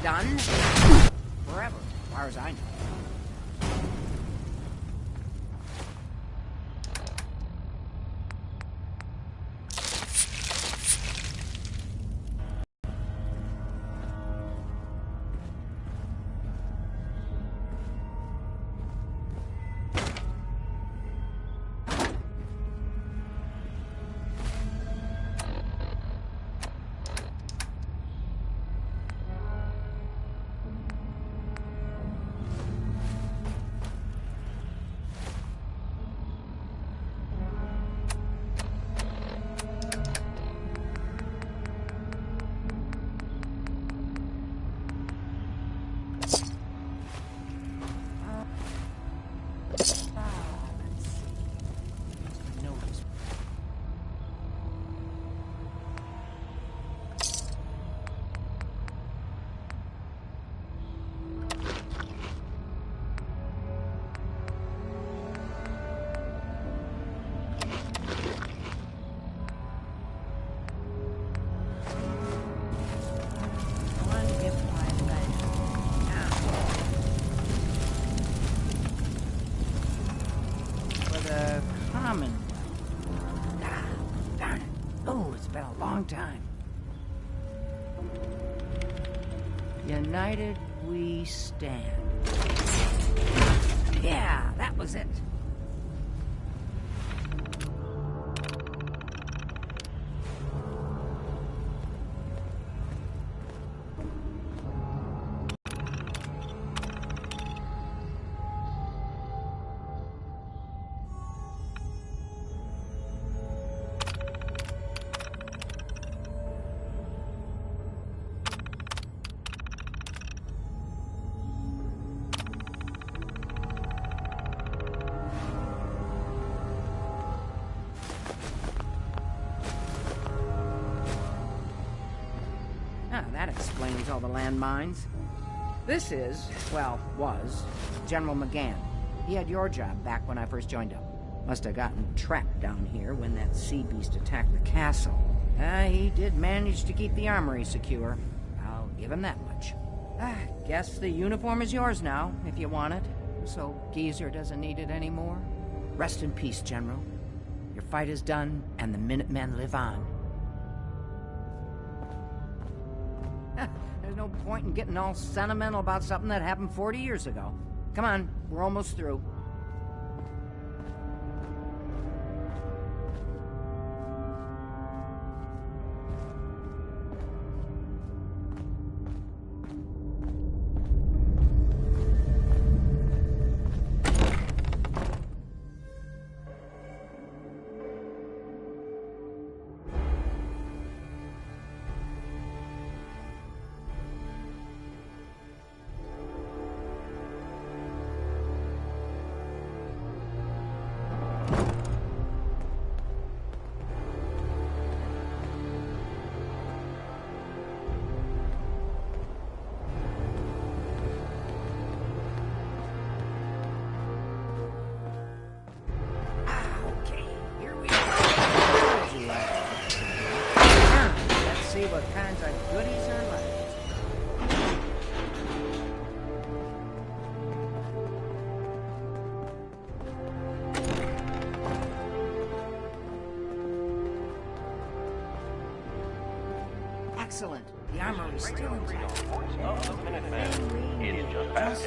done forever, as far as I know. Time. United we stand. Yeah, that was it. That explains all the landmines. This is, well, was, General McGann. He had your job back when I first joined up. Must have gotten trapped down here when that sea beast attacked the castle. He did manage to keep the armory secure. I'll give him that much. Guess the uniform is yours now, if you want it. So Geezer doesn't need it anymore. Rest in peace, General. Your fight is done, and the Minutemen live on. There's no point in getting all sentimental about something that happened 40 years ago. Come on, we're almost through. What kinds of goodies are left? Excellent. The armor is still intact. Just waiting for us.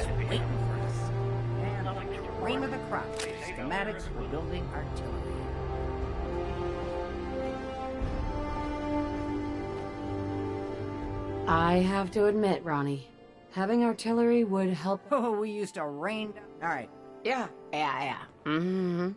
And the cream of the crop. Schematics for building artillery. I have to admit, Ronnie, having artillery would help. Oh, we used to rain down. All right. Yeah. Mm-hmm.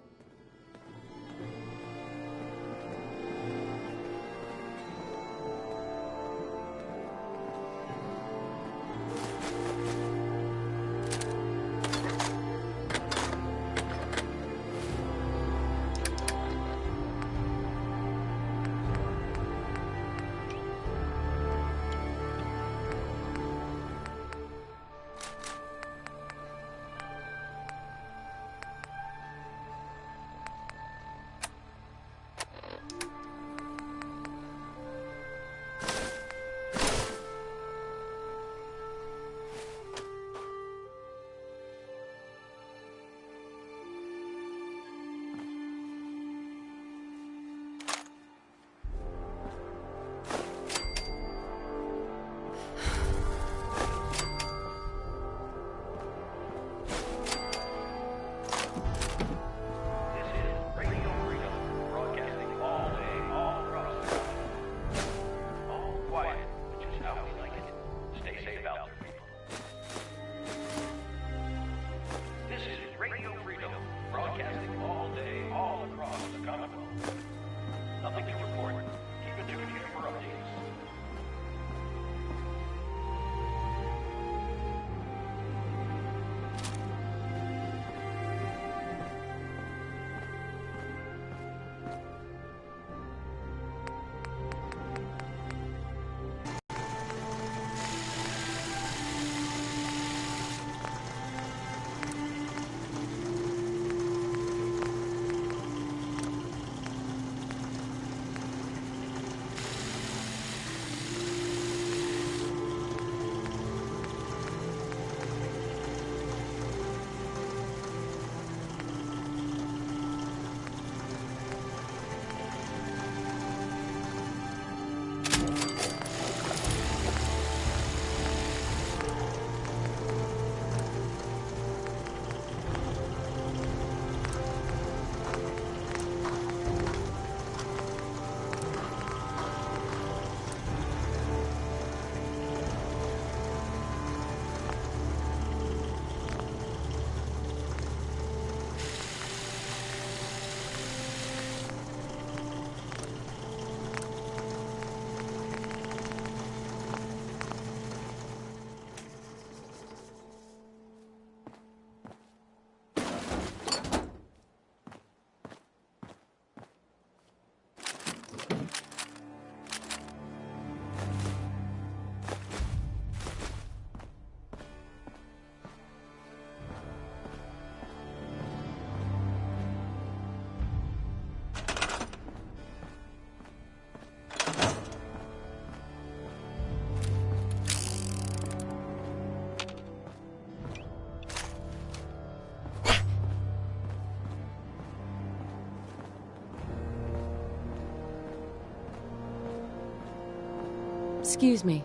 Excuse me.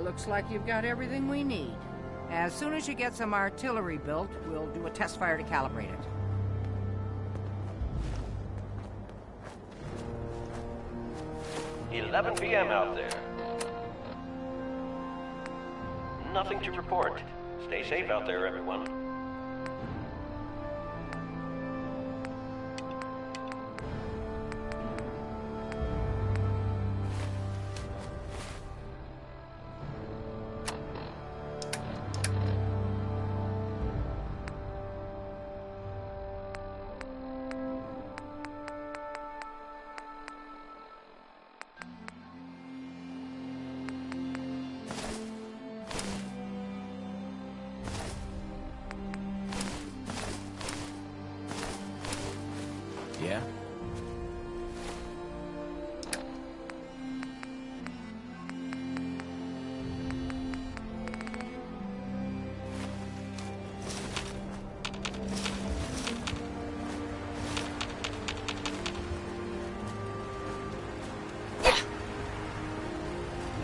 Looks like you've got everything we need. As soon as you get some artillery built, we'll do a test fire to calibrate it. "11 p.m. out there. Nothing to report. Stay safe out there, everyone." Yeah?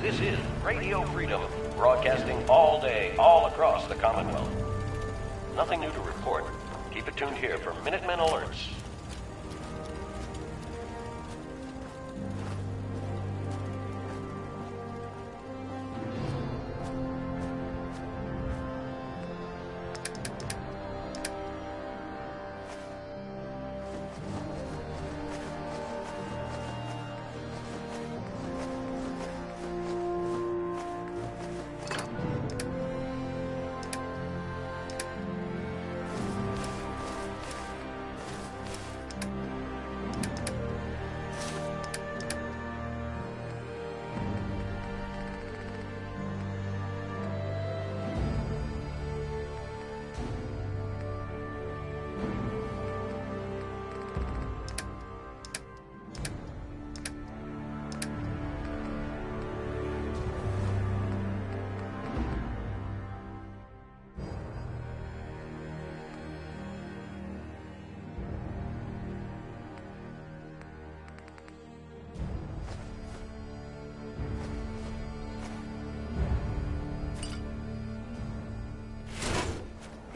This is Radio Freedom, broadcasting all day, all across the Commonwealth. Nothing new to report. Keep it tuned here for Minutemen alerts.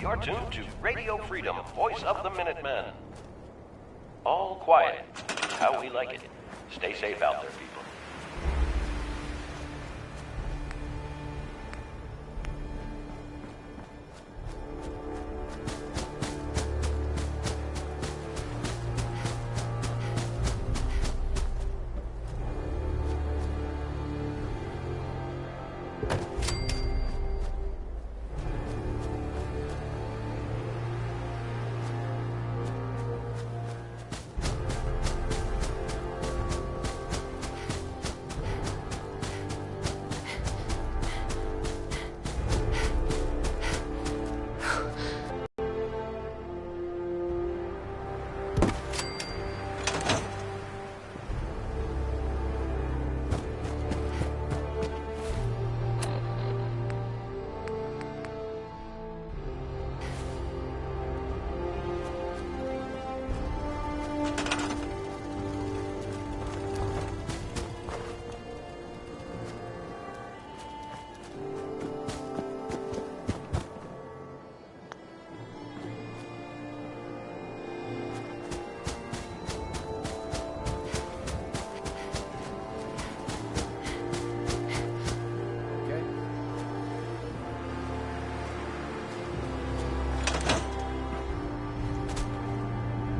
You're tuned to Radio Freedom, voice of the Minutemen. All quiet. How we like it. Stay safe out there, people.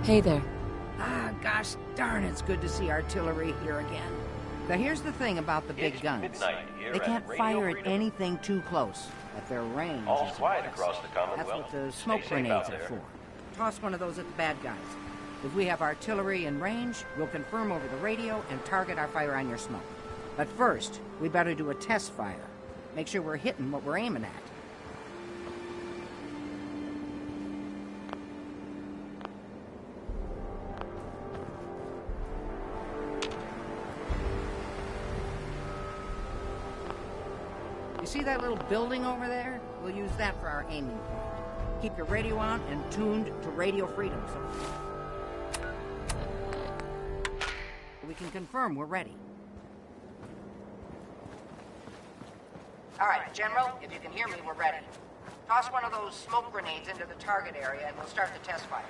Hey there. Gosh darn, it's good to see artillery here again. Now here's the thing about the big It's guns. midnight here They at can't Radio fire at Freedom. anything too close. At their range. All is quiet best. across the Commonwealth. That's what the Stay smoke safe grenades out are there. for. Toss one of those at the bad guys. If we have artillery in range, we'll confirm over the radio and target our fire on your smoke. But first, we better do a test fire. Make sure we're hitting what we're aiming at. You see that little building over there? We'll use that for our aiming point. Keep your radio on and tuned to Radio Freedom so we can confirm we're ready. All right, General, if you can hear me, we're ready. Toss one of those smoke grenades into the target area and we'll start the test fire.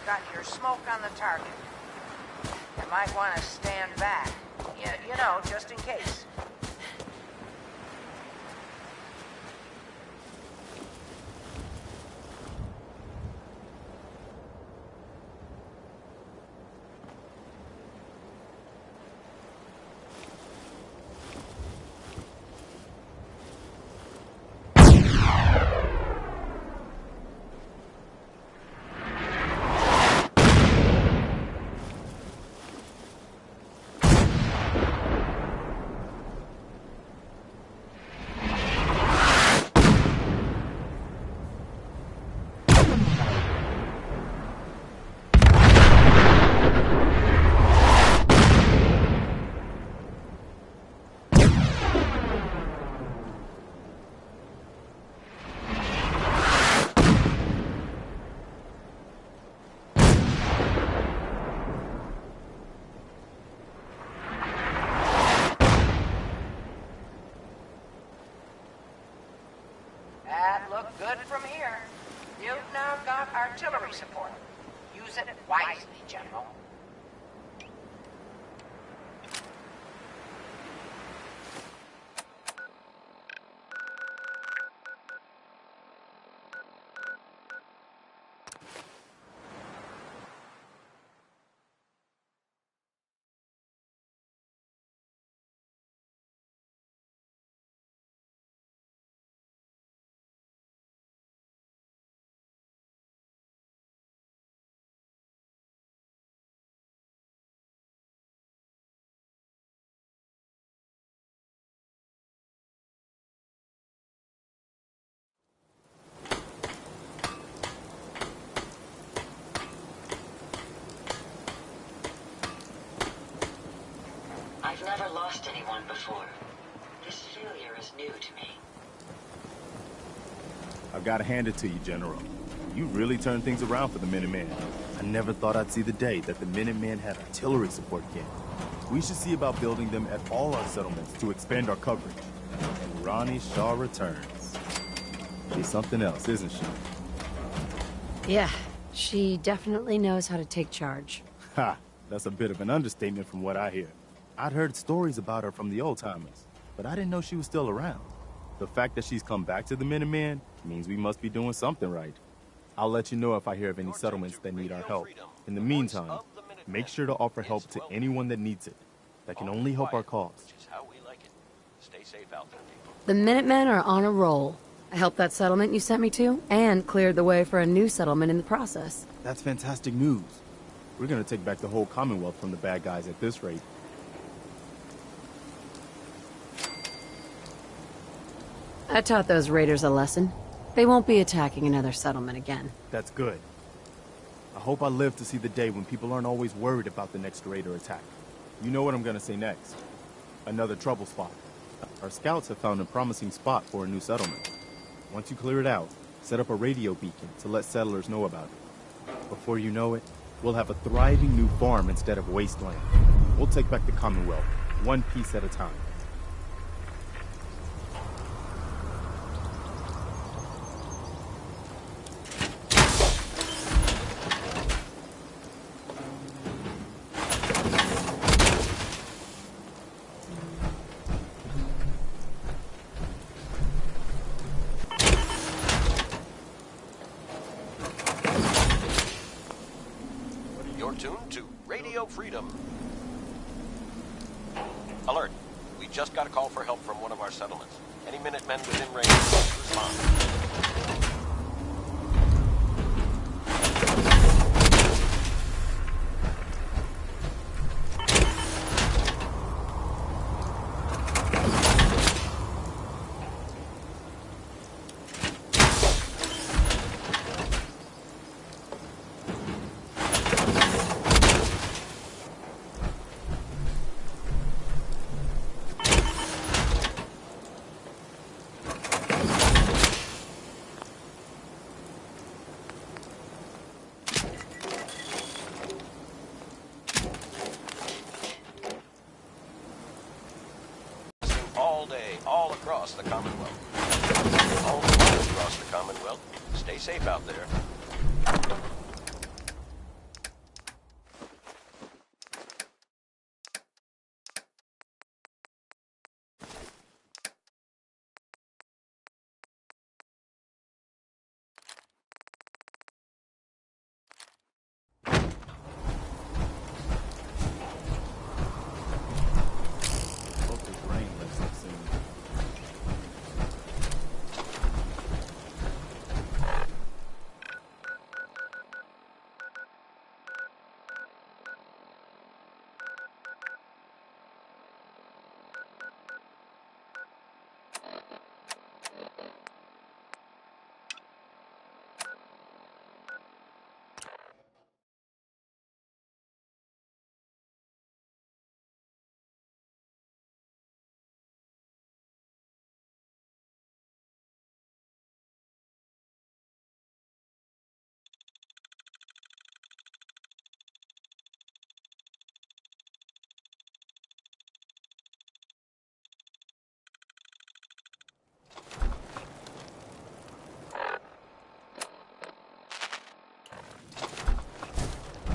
Got your smoke on the target. You might want to stand back. You know, just in case. Look good from here. You've now got artillery support. Use it wisely, General. I've never lost anyone before. This failure is new to me. I've got to hand it to you, General. You really turned things around for the Minutemen. I never thought I'd see the day that the Minutemen had artillery support again. We should see about building them at all our settlements to expand our coverage. And Ronnie Shaw returns. She's something else, isn't she? Yeah, she definitely knows how to take charge. Ha! That's a bit of an understatement from what I hear. I'd heard stories about her from the old-timers, but I didn't know she was still around. The fact that she's come back to the Minutemen means we must be doing something right. I'll let you know if I hear of any settlements that need our help. In the meantime, make sure to offer help to anyone that needs it. That can only help our cause. Stay safe out there, people. The Minutemen are on a roll. I helped that settlement you sent me to, and cleared the way for a new settlement in the process. That's fantastic news. We're gonna take back the whole Commonwealth from the bad guys at this rate. I taught those raiders a lesson. They won't be attacking another settlement again. That's good. I hope I live to see the day when people aren't always worried about the next raider attack. You know what I'm gonna say next. Another trouble spot. Our scouts have found a promising spot for a new settlement. Once you clear it out, set up a radio beacon to let settlers know about it. Before you know it, we'll have a thriving new farm instead of wasteland. We'll take back the Commonwealth, one piece at a time. You're tuned to Radio Freedom. Alert. We just got a call for help from one of our settlements. Any Minutemen within range, respond. across the Commonwealth. All flights across the Commonwealth. Stay safe out there. Hope this rain lets us in.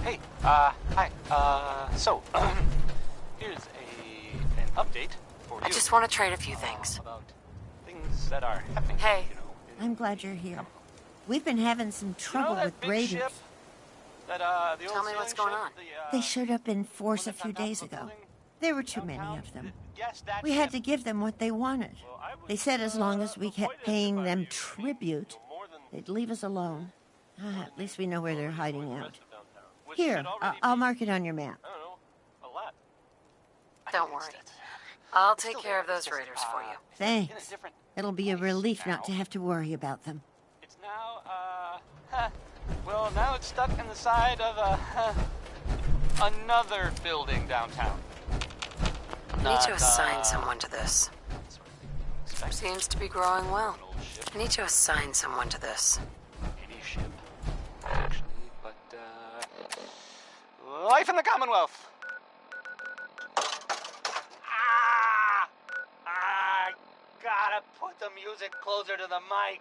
Hey, hi. Here's an update for you. I just want to trade a few things. About things that are happening. Hey. You know, I'm glad you're here. We've been having some trouble that with big raiders. ship that, the old Tell me what's sailing going ship, on. They showed up in force a one that's few on top days of the ago. building There were too many downtown? of them. Yes, that We had to ship. give them what they wanted. Well, I was, They said as long as we avoided kept paying if I were them you. I mean, tribute, more than they'd leave us alone. At least we know where they're hiding the out. rest of downtown, which Here, should already I'll be, mark it on your map. I don't know, a lot. Don't I mean, worry. it's- I'll it's take still care there. of those It's just, raiders for you. in a Thanks. different It'll be a place relief now. not to have to worry about them. It's now, well, now it's stuck in the side of another building downtown. I need to assign someone to this. Expect Seems to be growing well. an old ship, I need to assign someone to this. any ship, actually, but, life in the Commonwealth. I gotta put the music closer to the mic.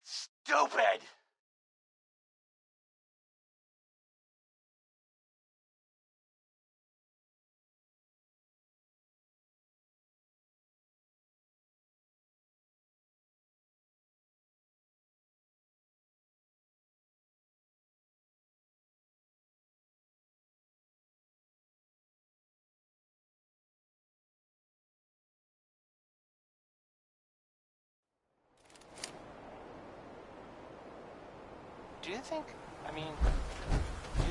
Stupid! Do you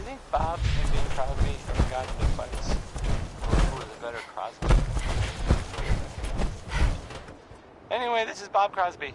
think Bob and Bing Crosby ever got into fights? Or who was a better Crosby? Anyway, this is Bob Crosby.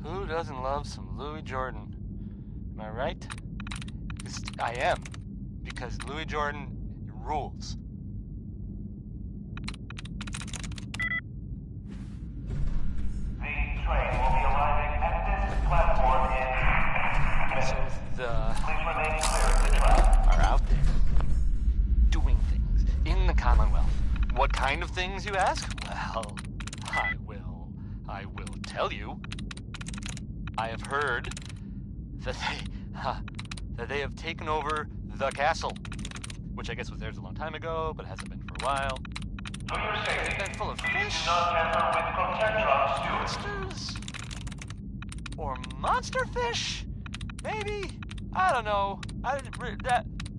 Who doesn't love some Louis Jordan? Am I right? I am, because Louis Jordan rules. The train will be arriving at this platform in... So the... Please remain clear of the track. Are out there, doing things in the Commonwealth. What kind of things, you ask? Well, I will tell you. I have heard that they have taken over the castle, which I guess was theirs a long time ago, but hasn't been for a while. For your safety, They're full of please fish, do not tamper with Protectron stewards. monsters, or monster fish, maybe. I don't know.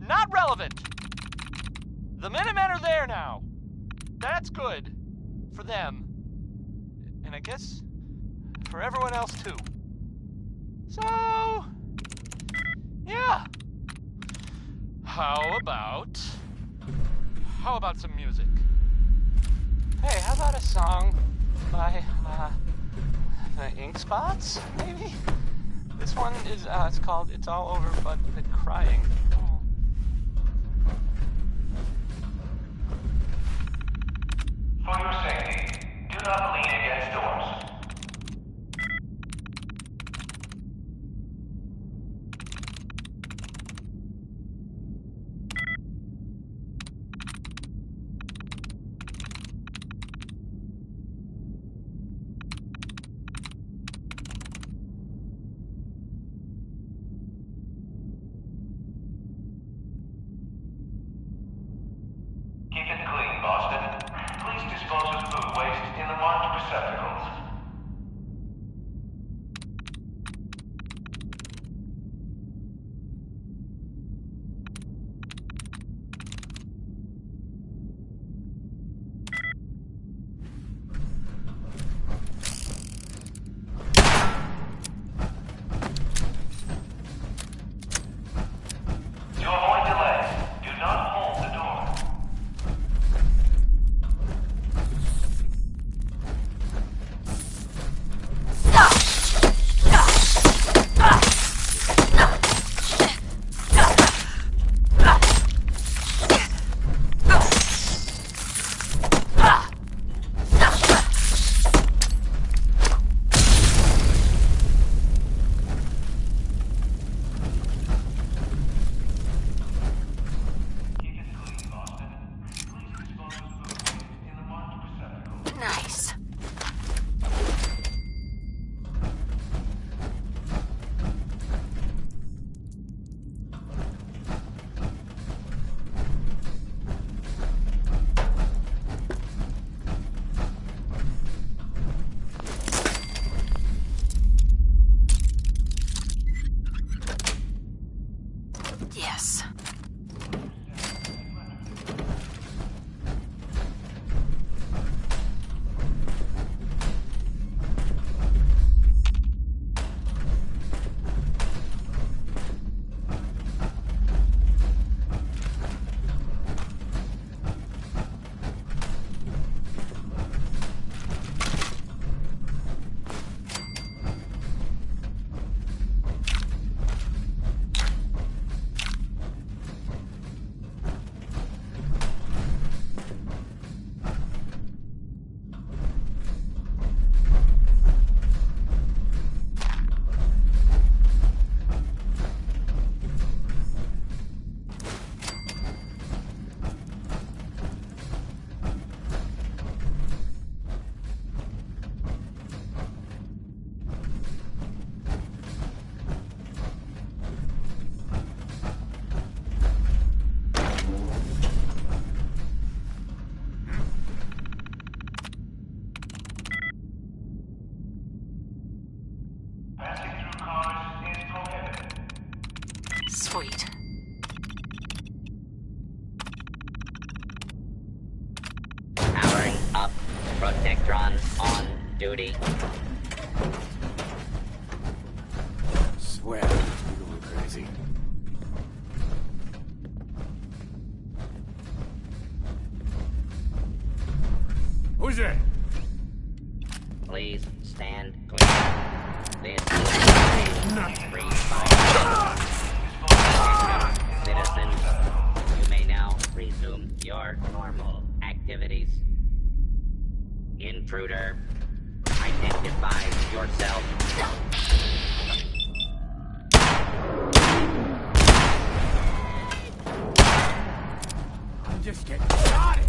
Not relevant. The Minutemen are there now. That's good for them, and I guess for everyone else too. So, yeah. How about some music? Hey, how about a song by the Ink Spots, maybe? This one is it's called "It's All Over But the Crying." For your safety, do not lean against doors. Keep it clean, Boston. Please dispose of food waste in the marked receptacles. Sweet. Powering up. Protectron on duty. Swear, you're going crazy. Who's there? Please stand clear. This is free fire. Citizens, you may now resume your normal activities. Intruder, identify yourself. I'm just getting started.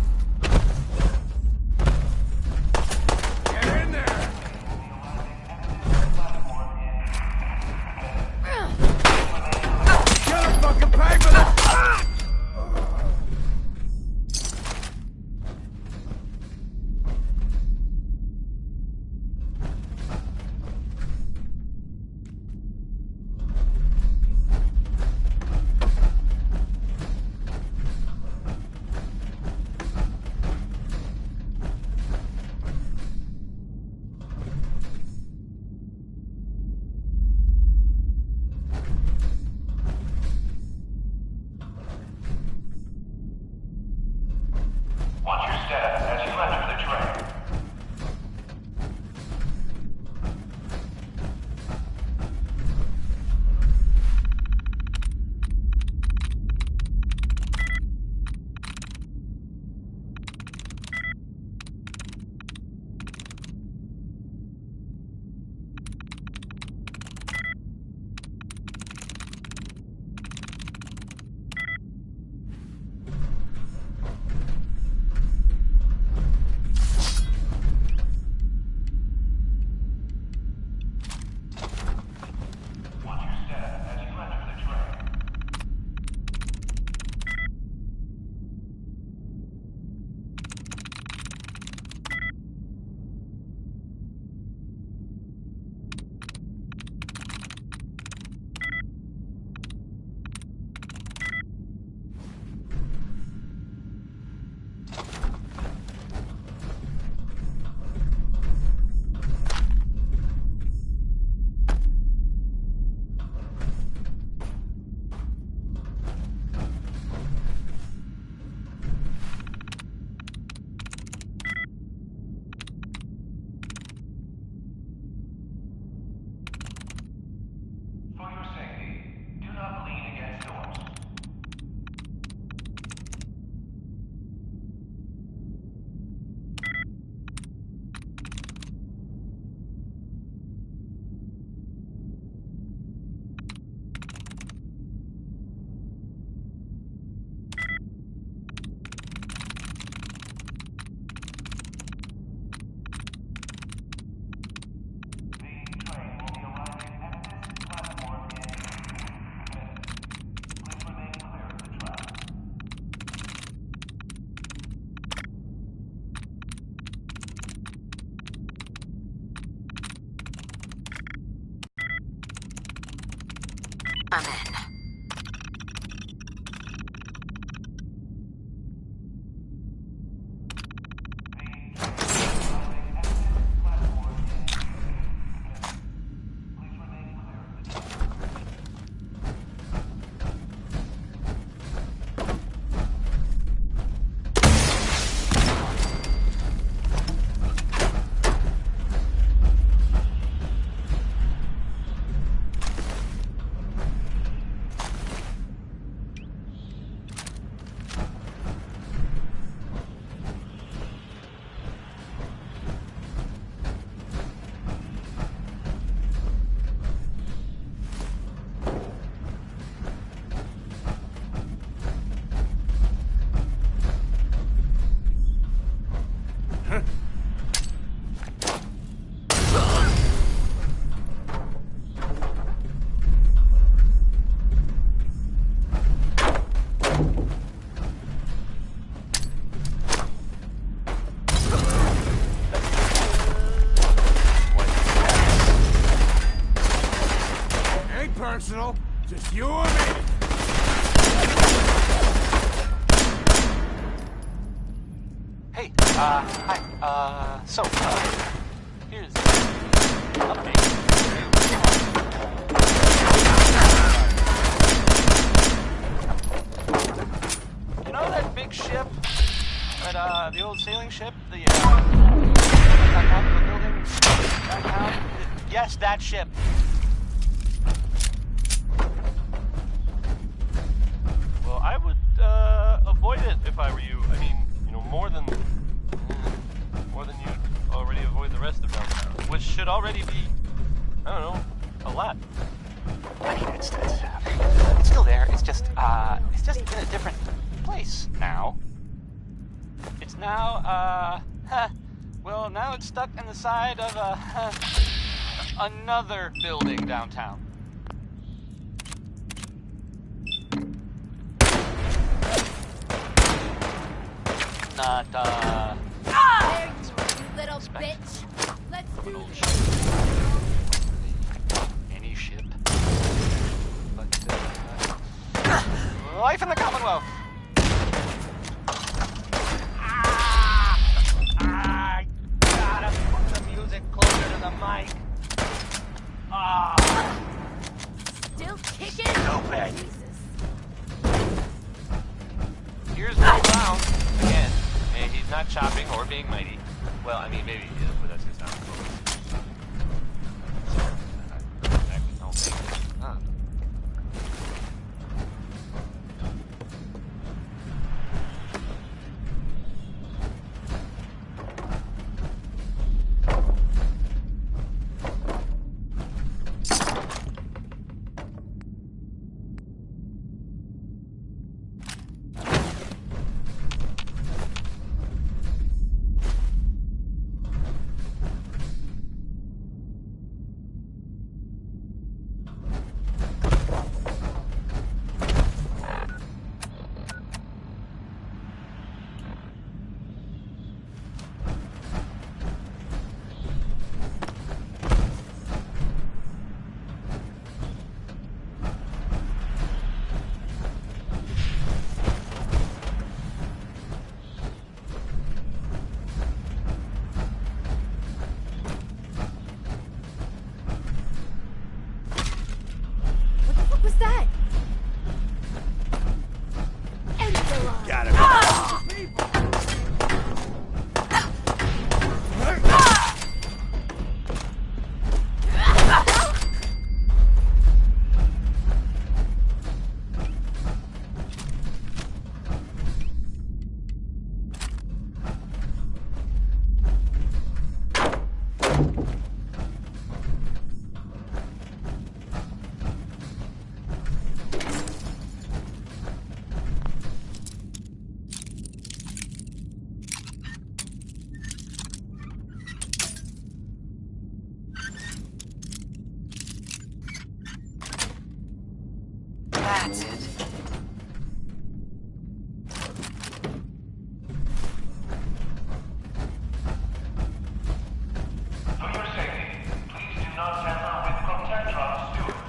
Get in there. You're gonna fucking pay for this. Watch your step as you enter the train. Watch your step as you enter the train. For your safety, do not lean against doors. The train will be arriving at this platform in 2 minutes. Please remain clear of the track. I'm in. Personal, just you and me. Hey, hi, here's the update. You know that big ship? That, the old sailing ship? The building downtown? Yes, that ship. Well, I would, avoid it if I were you. I mean, you know, more than you'd already avoid the rest of downtown, which should already be, I don't know, a lot. I mean, it's still there. It's just in a different place now. It's now, well, now it's stuck in the side of another building downtown. Not, There you little bitch. Let's do this. Any ship. But, life in the Commonwealth. I gotta put the music closer to the mic. Still kicking? Stupid. Jesus. Here's the clown again, and he's not chopping or being mighty. Well, I mean, maybe he is, but that's just not cool. That's it. For your safety, please do not tamper with Protectron stewards.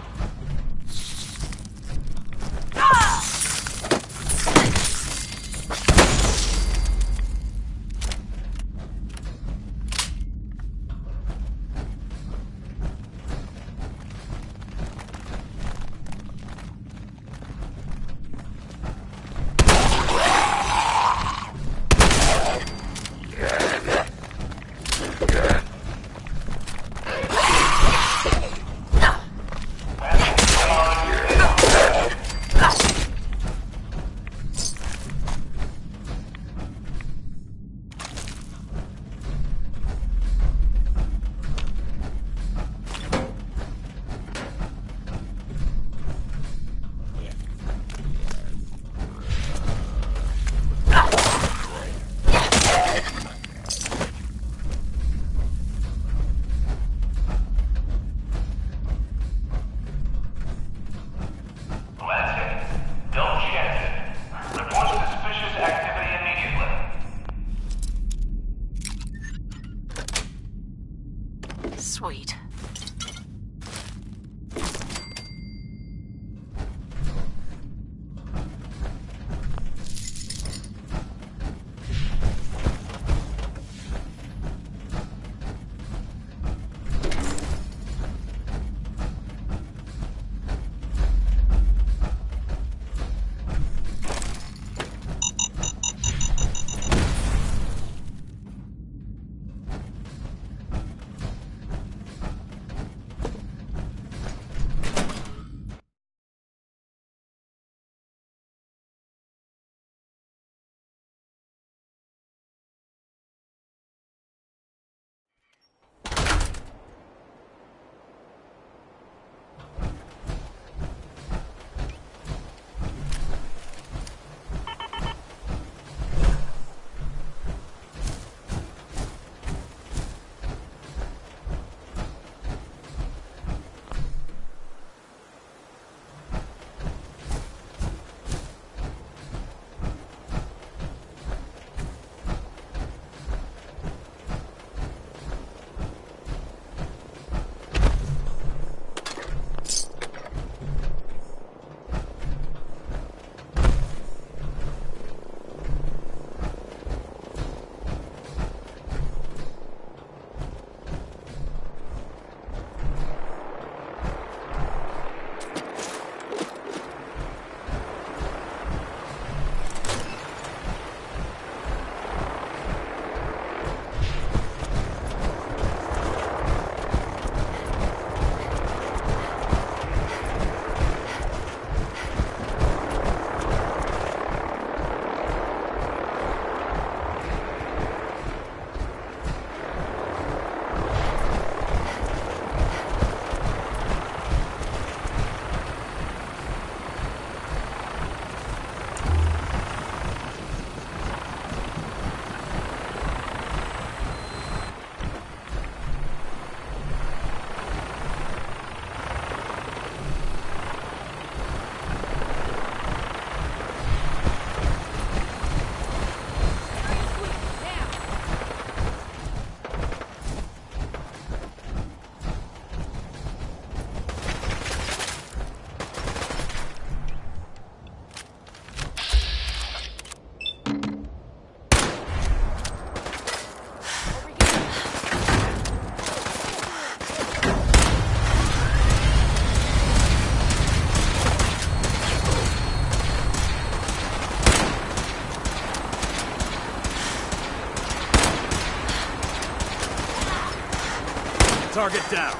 Target down.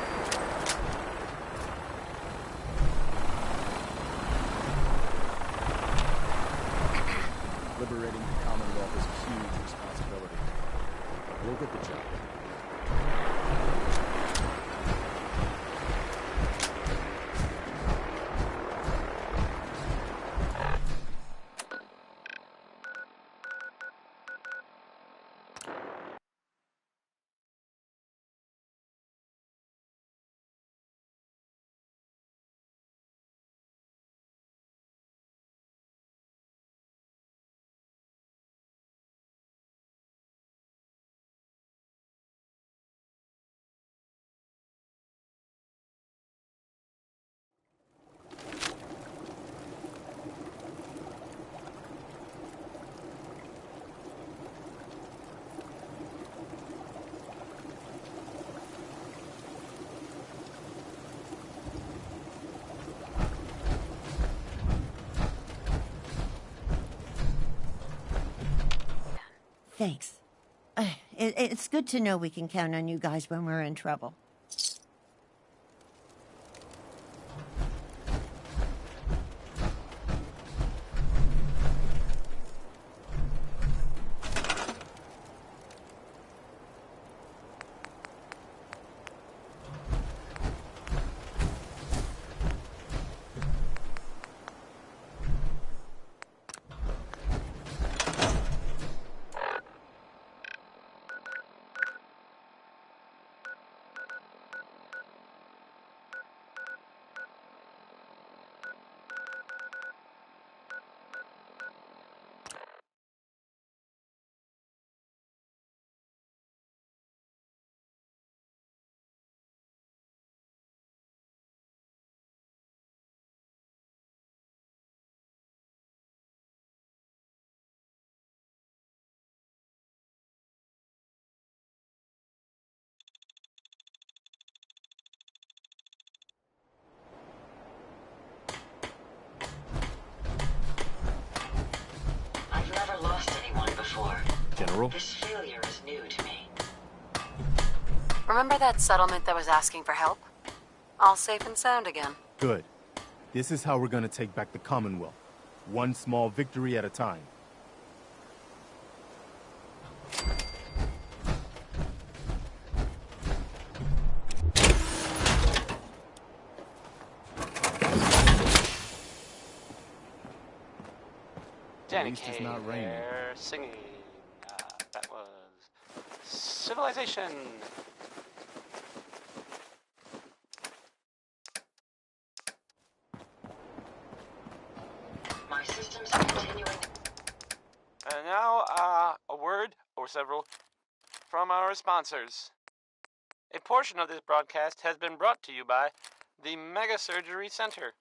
Liberating the Commonwealth is a huge responsibility. We'll get the job done. Thanks. It's good to know we can count on you guys when we're in trouble. I've never lost anyone before. General? This failure is new to me. Remember that settlement that was asking for help? All safe and sound again. Good. This is how we're gonna take back the Commonwealth. One small victory at a time. Danny least it's Kaye not raining. there singing. That was Civilization. My systems are continuing. And now, a word or several from our sponsors. A portion of this broadcast has been brought to you by the Mega Surgery Center,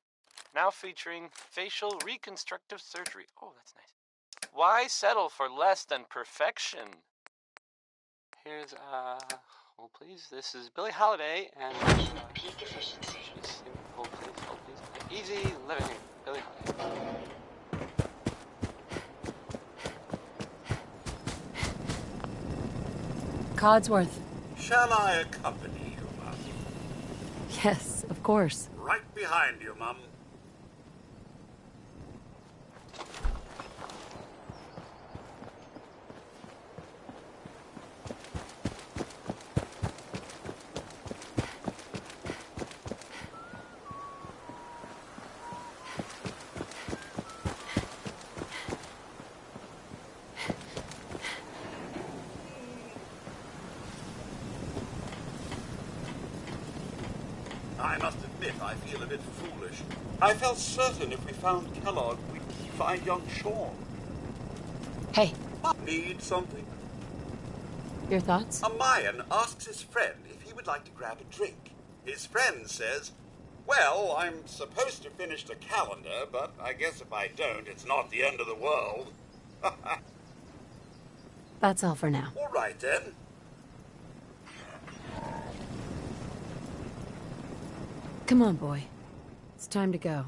now featuring facial reconstructive surgery. Oh, that's nice. Why settle for less than perfection? Here's, hold please. This is Billie Holiday and, Peak efficiency. hold please. Easy living, Billie Holiday. Codsworth. Shall I accompany you, Mum? Yes, of course. Right behind you, Mum. I must admit, I feel a bit foolish. I felt certain if we found Kellogg, we'd find young Sean. Hey, Need something? your thoughts? A Mayan asks his friend if he would like to grab a drink. His friend says, well, I'm supposed to finish the calendar, but I guess if I don't, it's not the end of the world. That's all for now. All right, then. Come on, boy. It's time to go.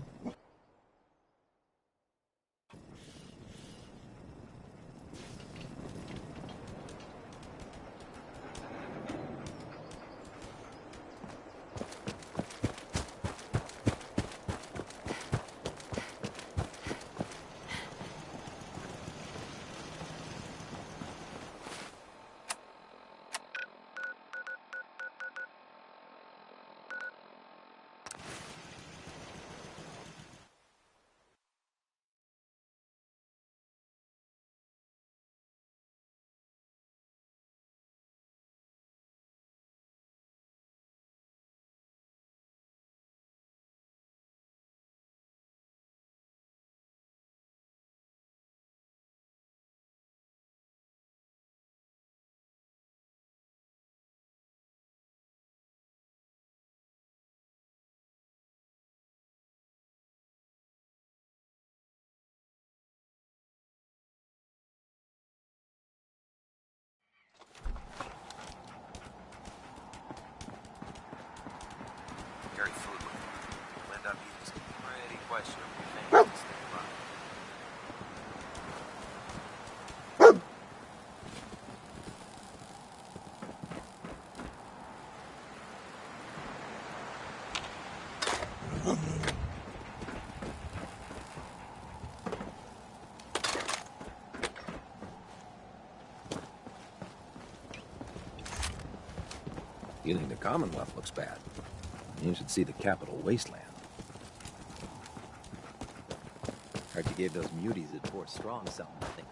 You think the Commonwealth looks bad? You should see the capital wasteland. Heard you gave those muties at Fort Strong something, I think.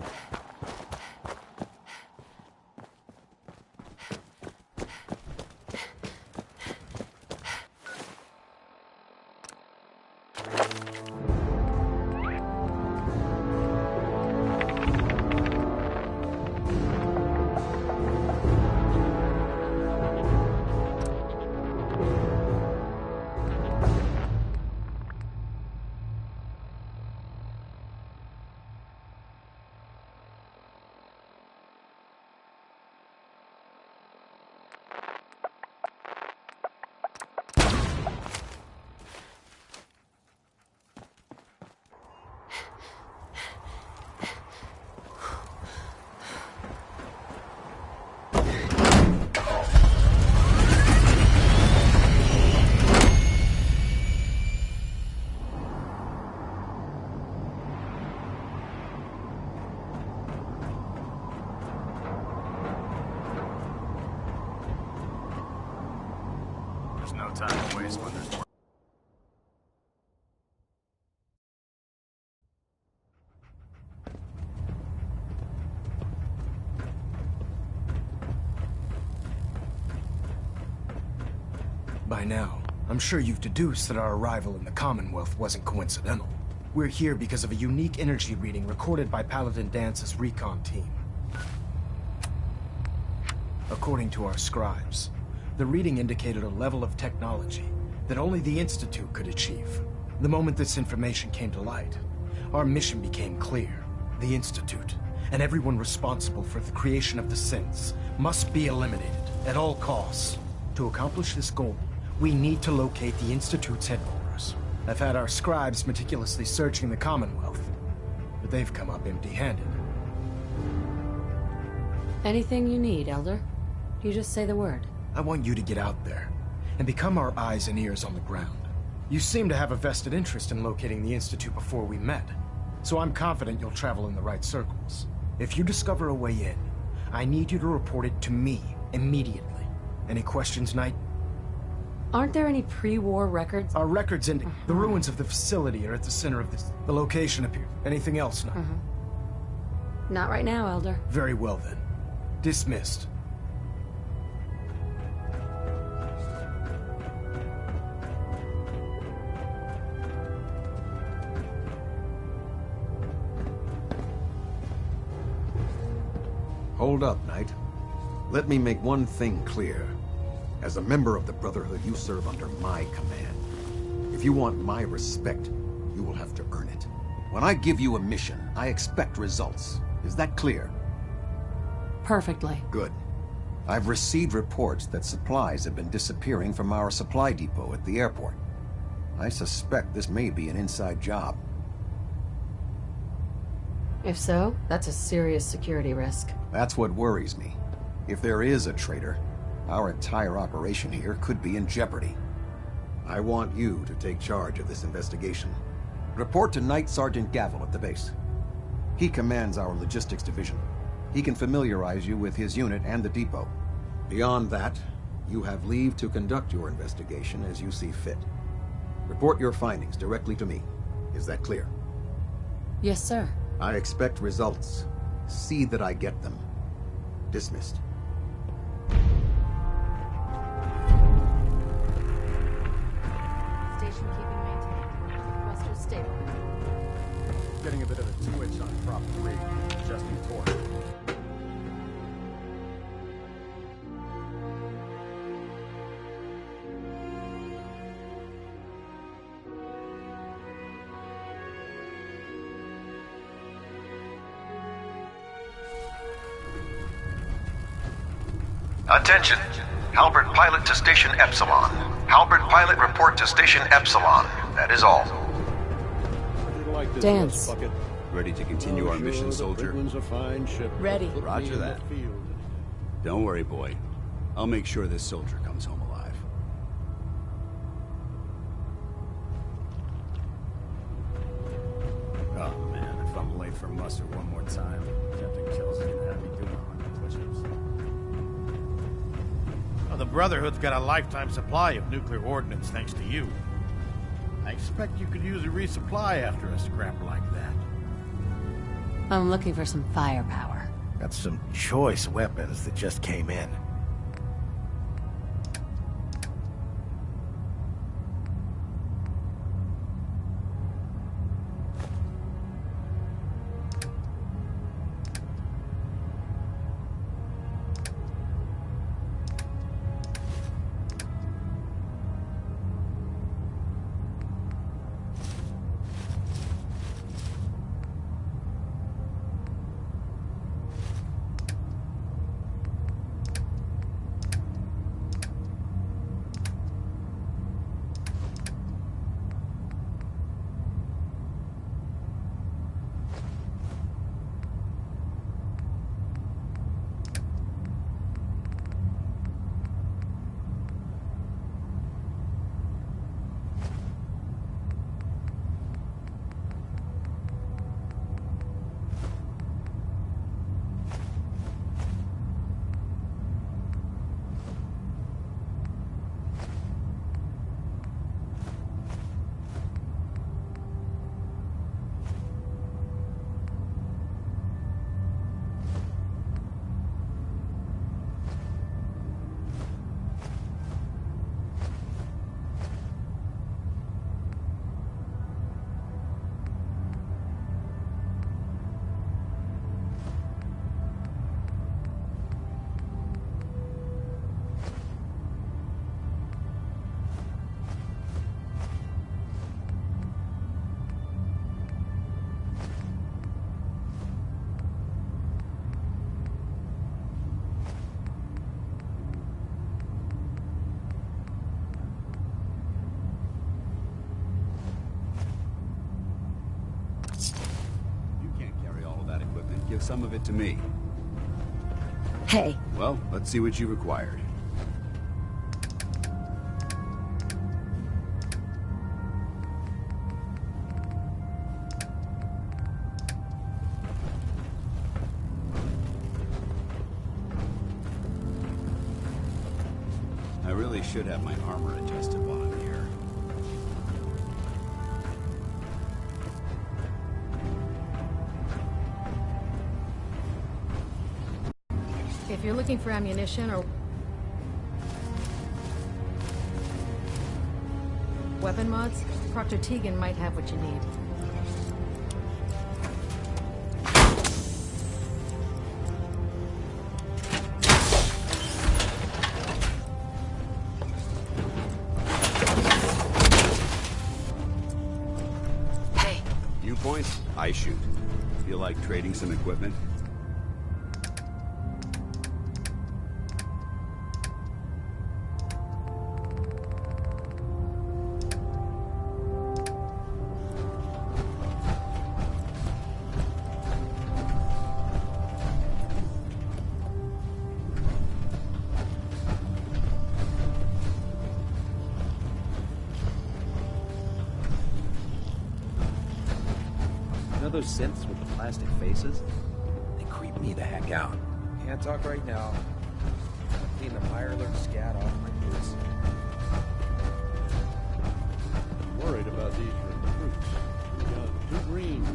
There's no time to waste when there's work. By now, I'm sure you've deduced that our arrival in the Commonwealth wasn't coincidental. We're here because of a unique energy reading recorded by Paladin Dance's recon team. According to our scribes, the reading indicated a level of technology that only the Institute could achieve. The moment this information came to light, our mission became clear. The Institute, and everyone responsible for the creation of the synths, must be eliminated at all costs. To accomplish this goal, we need to locate the Institute's headquarters. I've had our scribes meticulously searching the Commonwealth, but they've come up empty-handed. Anything you need, Elder? You just say the word. I want you to get out there and become our eyes and ears on the ground. You seem to have a vested interest in locating the Institute before we met, so I'm confident you'll travel in the right circles. If you discover a way in, I need you to report it to me immediately. Any questions, Knight? Aren't there any pre-war records? Our records indicate the ruins of the facility are at the center of this. The location appears. Anything else, Knight? Not right now, Elder. Very well, then. Dismissed. Hold up, Knight. Let me make one thing clear. As a member of the Brotherhood, you serve under my command. If you want my respect, you will have to earn it. When I give you a mission, I expect results. Is that clear? Perfectly. Good. I've received reports that supplies have been disappearing from our supply depot at the airport. I suspect this may be an inside job. If so, that's a serious security risk. That's what worries me. If there is a traitor, our entire operation here could be in jeopardy. I want you to take charge of this investigation. Report to Knight Sergeant Gavel at the base. He commands our logistics division. He can familiarize you with his unit and the depot. Beyond that, you have leave to conduct your investigation as you see fit. Report your findings directly to me. Is that clear? Yes, sir. I expect results. See that I get them. Dismissed. Station keeping maintained. Western stable. Getting a bit of a twitch on prop 3. Adjusting torque. Attention! Halbert Pilot to Station Epsilon. Halbert Pilot report to Station Epsilon. That is all. like this Dance. rust bucket? Ready to continue our mission, soldier? Britain's a fine ship. Ready. Put me Roger in that. field. Don't worry, boy. I'll make sure this soldier comes home alive. Oh man, if I'm late for muster one more time, Captain Kelsey's gonna have me doing 100 push-ups. Well, the Brotherhood's got a lifetime supply of nuclear ordnance thanks to you. I expect you could use a resupply after a scrap like that. I'm looking for some firepower. Got some choice weapons that just came in. Give some of it to me. Hey. Well, let's see what you required. I really should have my armor adjusted while I'm here. If you're looking for ammunition or weapon mods, Proctor Tegan might have what you need. Hey. Viewpoints, I shoot. Feel like trading some equipment? Those synths with the plastic faces? They creep me the heck out. Can't talk right now. Clean the Mirelurk scat off my boots. I'm worried about these recruits. We got 2 green.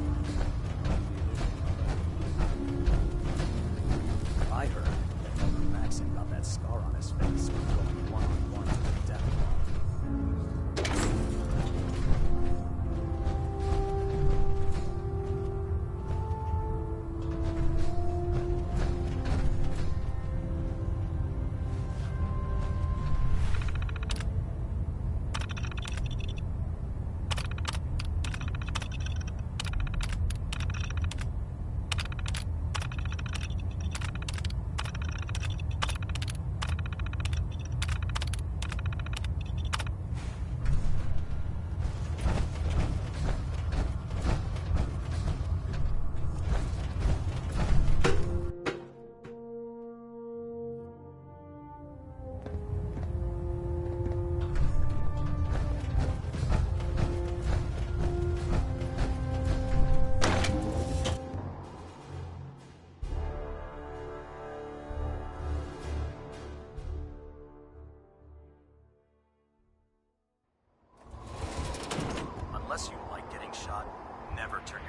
I heard that Elder Maxon got that scar on his face from going one-on-one to the death block.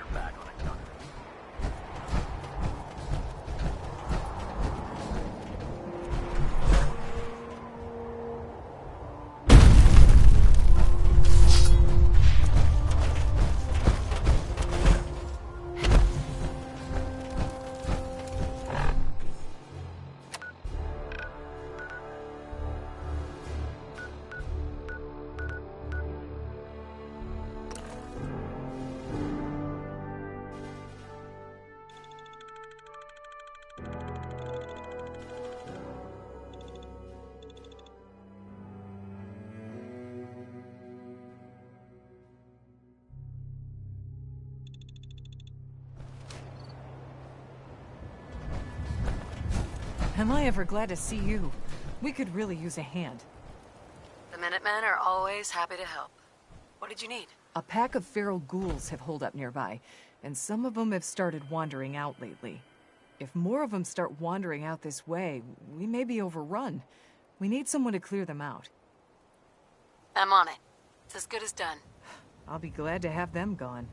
your back on a gun. Am I ever glad to see you? We could really use a hand. The Minutemen are always happy to help. What did you need? A pack of feral ghouls have holed up nearby, and some of them have started wandering out lately. If more of them start wandering out this way, we may be overrun. We need someone to clear them out. I'm on it. It's as good as done. I'll be glad to have them gone.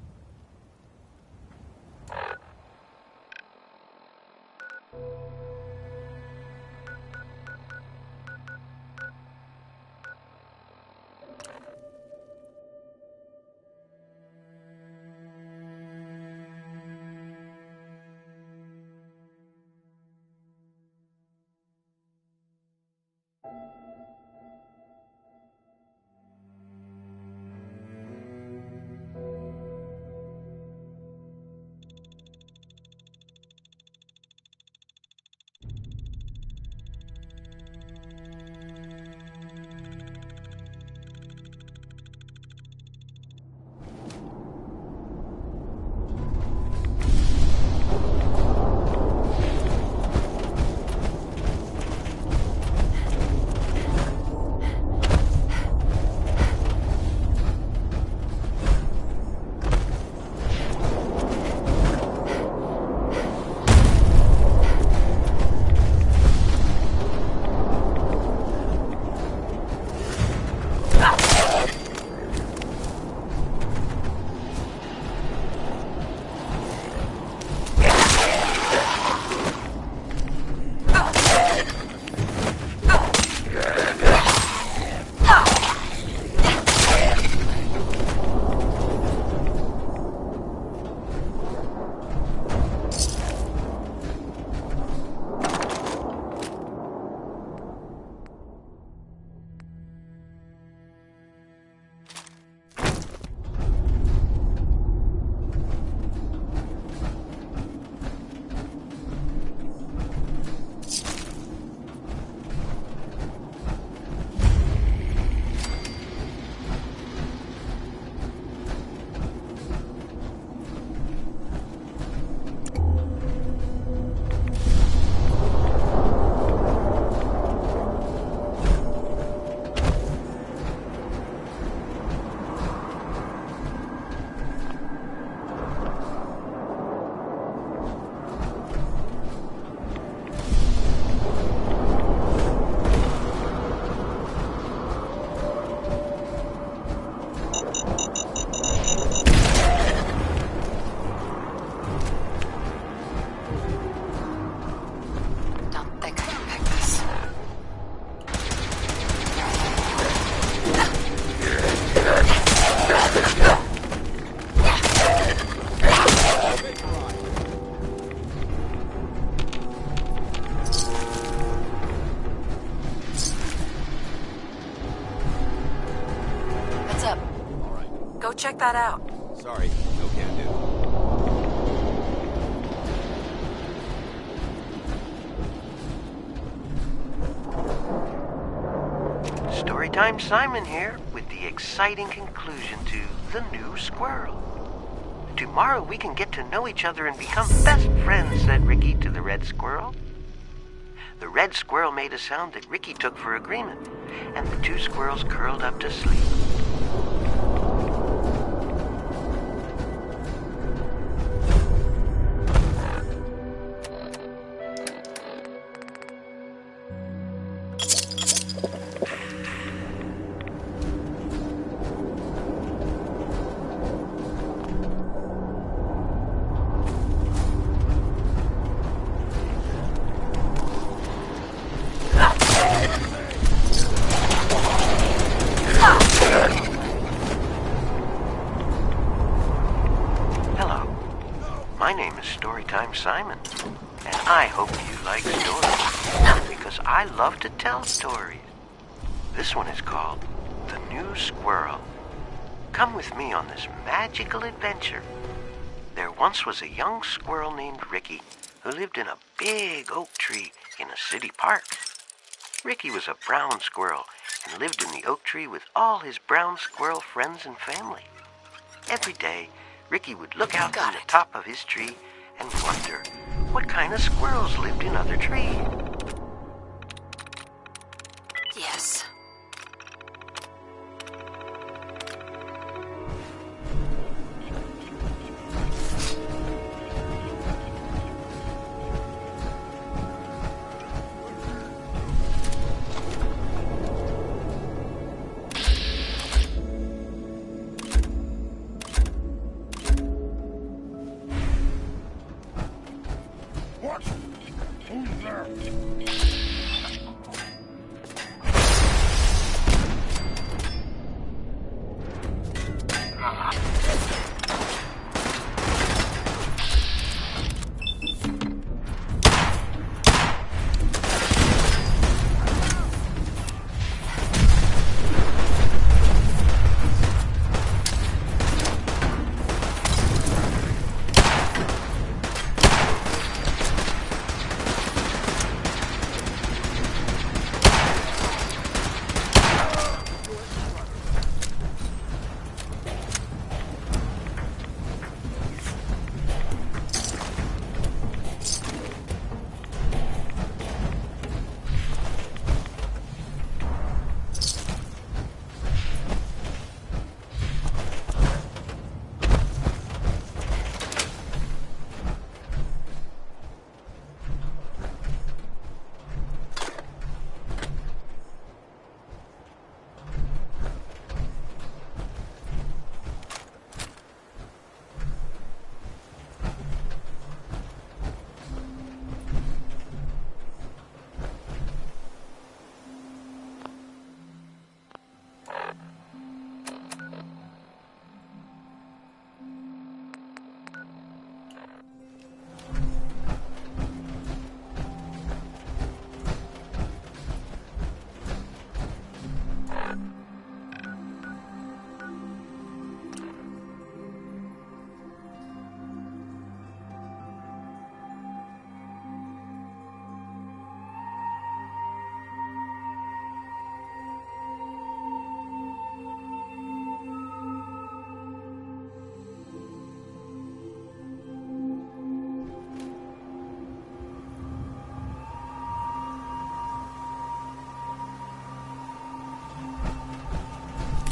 Check that out. Sorry, no can do. Storytime Simon here with the exciting conclusion to The New Squirrel. Tomorrow we can get to know each other and become best friends, said Ricky to the red squirrel. The red squirrel made a sound that Ricky took for agreement, and the two squirrels curled up to sleep. My name is Storytime Simon, and I hope you like stories, because I love to tell stories. This one is called The New Squirrel. Come with me on this magical adventure. There once was a young squirrel named Ricky who lived in a big oak tree in a city park. Ricky was a brown squirrel and lived in the oak tree with all his brown squirrel friends and family. Every day, Ricky would look out from the top of his tree and wonder what kind of squirrels lived in other trees. Yes. What? Who's there?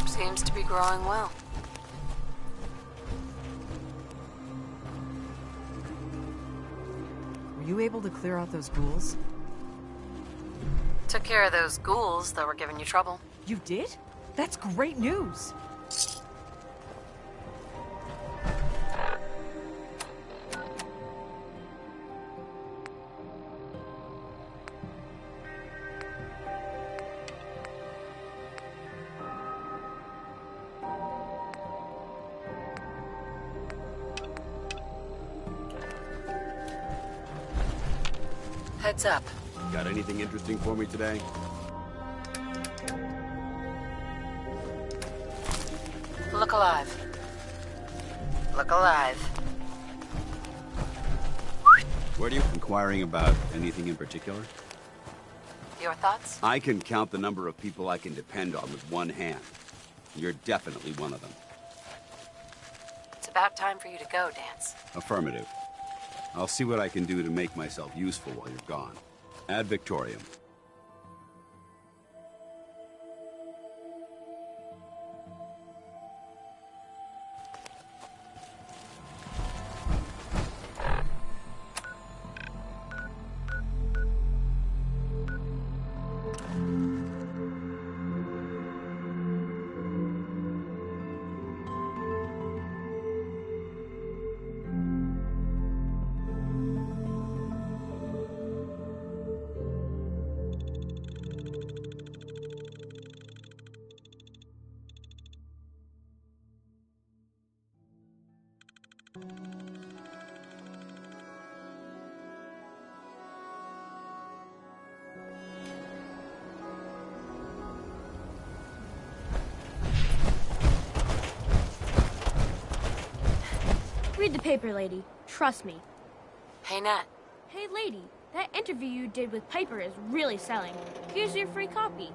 Seems to be growing well. Were you able to clear out those ghouls? Took care of those ghouls that were giving you trouble. You did? That's great news. Heads up. Got anything interesting for me today? Look alive. Look alive. What are you inquiring about? Anything in particular? Your thoughts? I can count the number of people I can depend on with one hand. You're definitely one of them. It's about time for you to go, Dance. Affirmative. I'll see what I can do to make myself useful while you're gone. Ad Victoriam. read the paper, lady. Trust me. Hey, Nat. Hey, lady. That interview you did with Piper is really selling. Here's your free copy.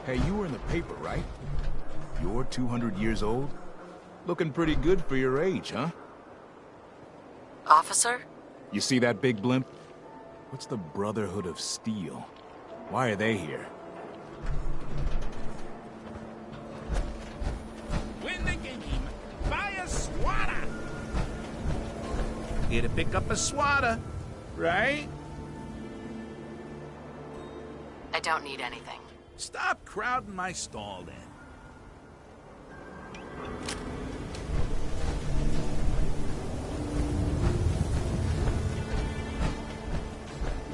Hey, you were in the paper, right? You're 200 years old? Looking pretty good for your age, huh? Officer? You see that big blimp? What's the Brotherhood of Steel? Why are they here? Win the game. Buy a swatter. Here to pick up a swatter, right? I don't need anything. Stop crowding my stall, then.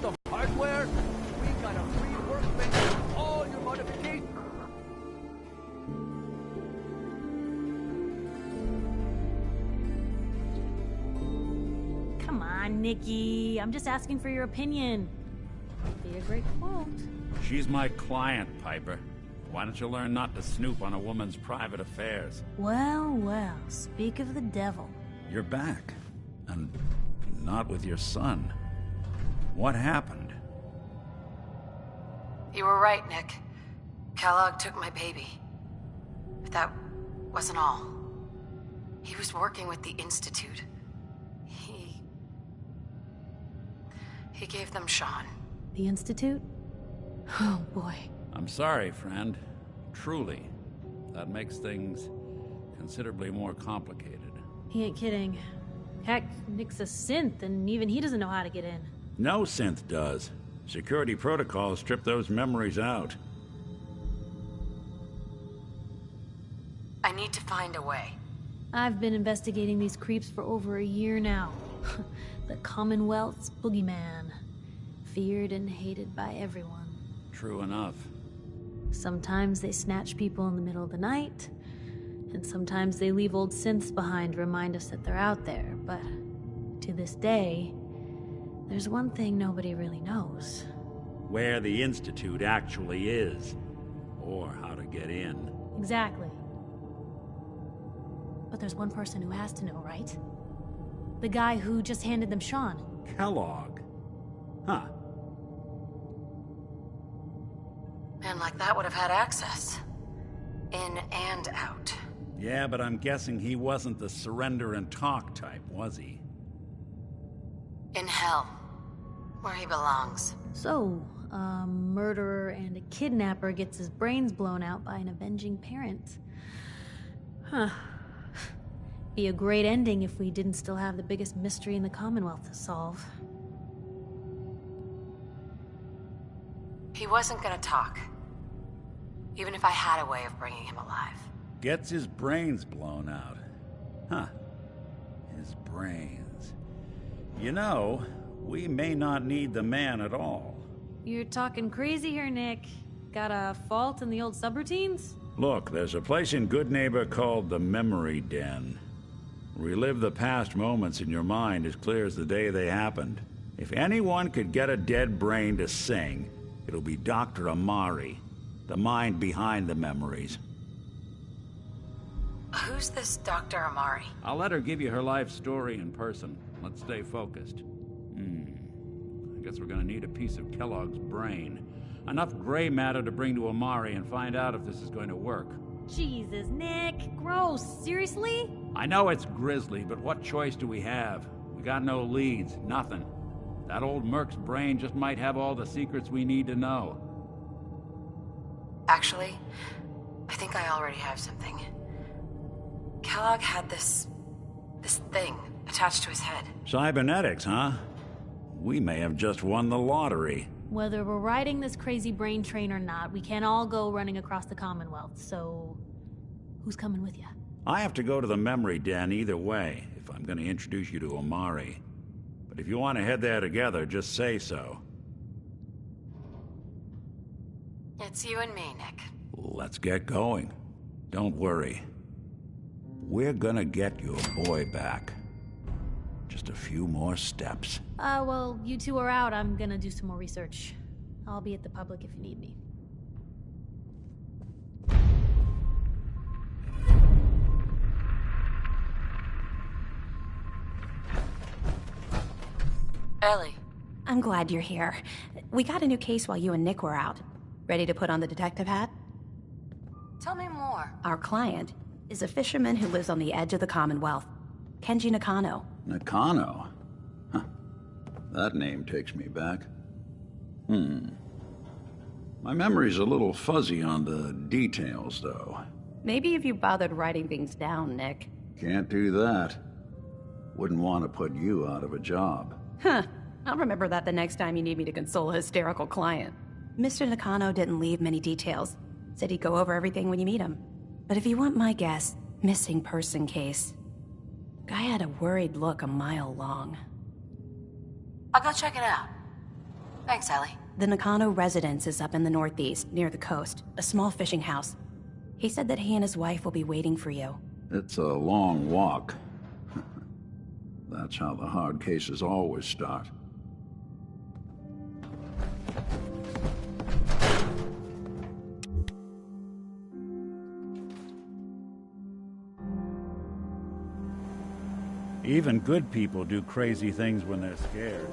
The hardware, we got a free workbench with all your modifications. Come on, Nikki. I'm just asking for your opinion. Be a great quote. She's my client, Piper. Why don't you learn not to snoop on a woman's private affairs? Well, well, speak of the devil. You're back. And not with your son. What happened? You were right, Nick. Kellogg took my baby. But that wasn't all. He was working with the Institute. He gave them Sean. The Institute? Oh, boy. I'm sorry, friend. Truly. That makes things considerably more complicated. He ain't kidding. Heck, Nick's a synth, and even he doesn't know how to get in. No synth does. Security protocols strip those memories out. I need to find a way. I've been investigating these creeps for over a year now. The Commonwealth's boogeyman. Feared and hated by everyone. True enough. Sometimes they snatch people in the middle of the night, and sometimes they leave old synths behind to remind us that they're out there, but to this day, there's one thing nobody really knows. Where the Institute actually is. Or how to get in. Exactly. But there's one person who has to know, right? The guy who just handed them Sean. Kellogg. Huh. Man like that would have had access. In and out. Yeah, but I'm guessing he wasn't the surrender and talk type, was he? In hell. Where he belongs. So, a murderer and a kidnapper gets his brains blown out by an avenging parent. Huh. Be a great ending if we didn't still have the biggest mystery in the Commonwealth to solve. He wasn't gonna talk. Even if I had a way of bringing him alive. Gets his brains blown out. Huh. His brains. You know, we may not need the man at all. You're talking crazy here, Nick. Got a fault in the old subroutines? Look, there's a place in Good Neighbor called the Memory Den. Relive the past moments in your mind as clear as the day they happened. If anyone could get a dead brain to sing, it'll be Dr. Amari, the mind behind the memories. Who's this Dr. Amari? I'll let her give you her life story in person. Let's stay focused. I guess we're gonna need a piece of Kellogg's brain. Enough gray matter to bring to Amari and find out if this is going to work. Jesus, Nick. Gross. Seriously? I know it's grisly, but what choice do we have? We got no leads, nothing. That old Merc's brain just might have all the secrets we need to know. Actually, I think I already have something. Kellogg had this thing attached to his head. Cybernetics, huh? We may have just won the lottery. Whether we're riding this crazy brain train or not, we can't all go running across the Commonwealth, so... who's coming with you? I have to go to the Memory Den either way, if I'm gonna introduce you to Amari. But if you want to head there together, just say so. It's you and me, Nick. Let's get going. Don't worry. We're gonna get your boy back. Just a few more steps. Well, you two are out. I'm gonna do some more research. I'll be at the public if you need me. Ellie. I'm glad you're here. We got a new case while you and Nick were out. Ready to put on the detective hat? Tell me more. Our client is a fisherman who lives on the edge of the Commonwealth. Kenji Nakano. Nakano? Huh. That name takes me back. My memory's a little fuzzy on the details, though. Maybe if you bothered writing things down, Nick. Can't do that. Wouldn't want to put you out of a job. Huh. I'll remember that the next time you need me to console a hysterical client. Mr. Nakano didn't leave many details. Said he'd go over everything when you meet him. But if you want my guess, missing person case. Guy had a worried look a mile long. I'll go check it out. Thanks, Ellie. The Nakano residence is up in the northeast, near the coast. A small fishing house. He said that he and his wife will be waiting for you. It's a long walk. That's how the hard cases always start. Even good people do crazy things when they're scared.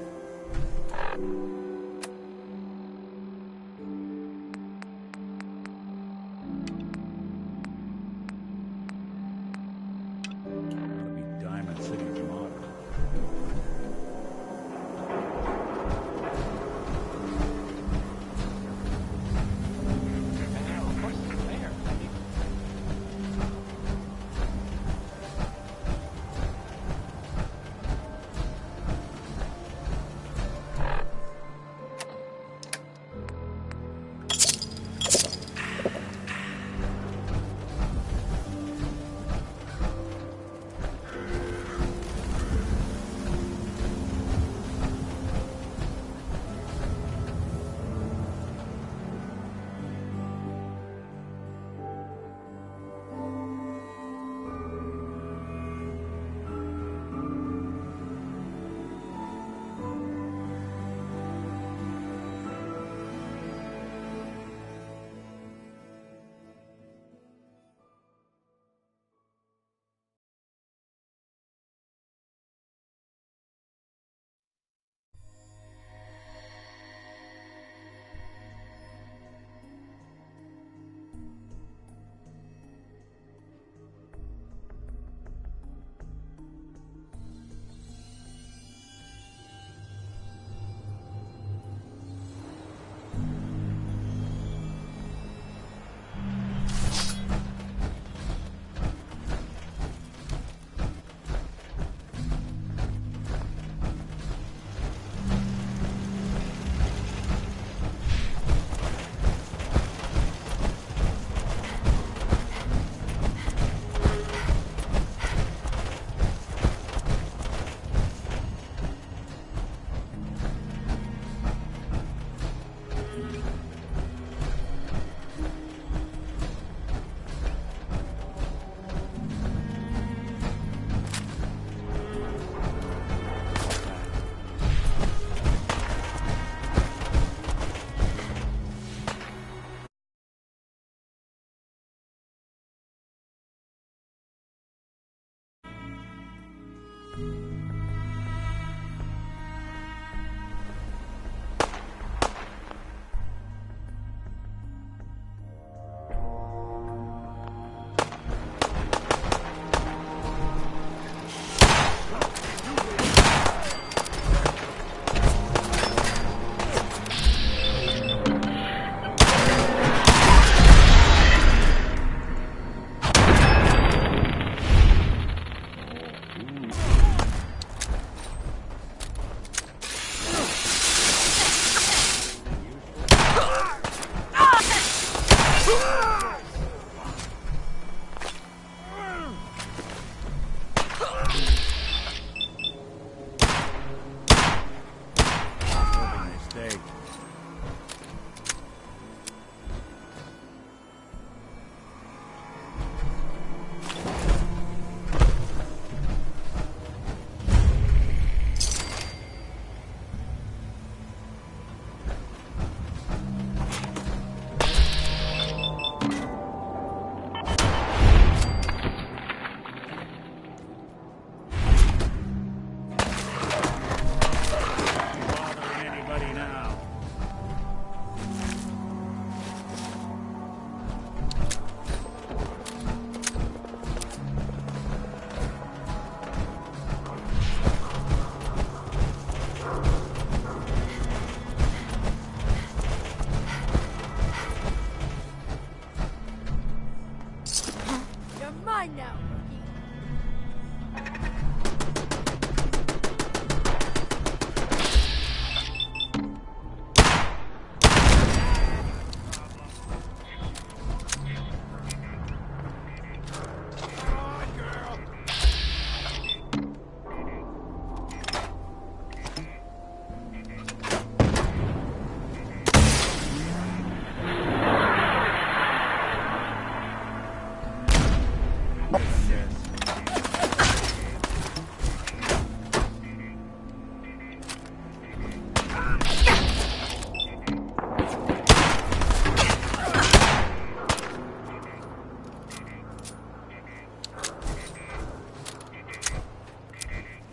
now,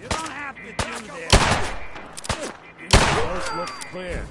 You don't have to do this. The coast looks clear.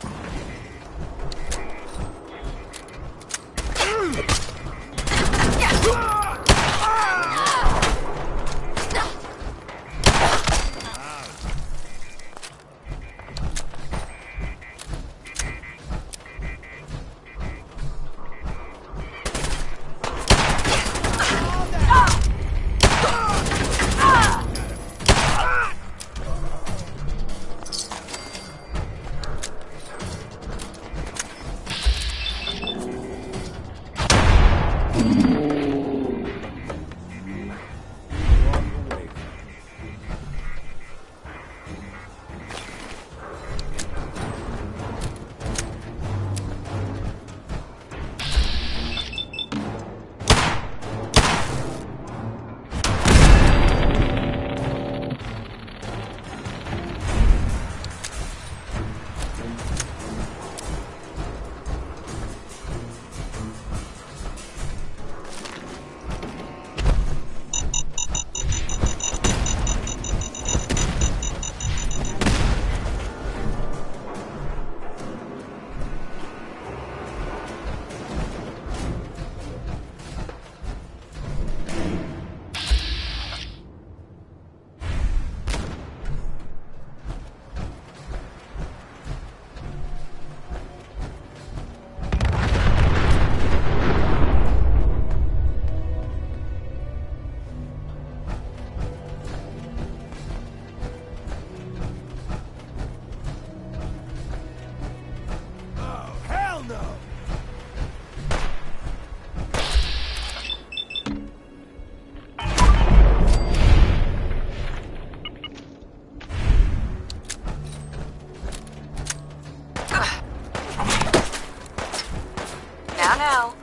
Now,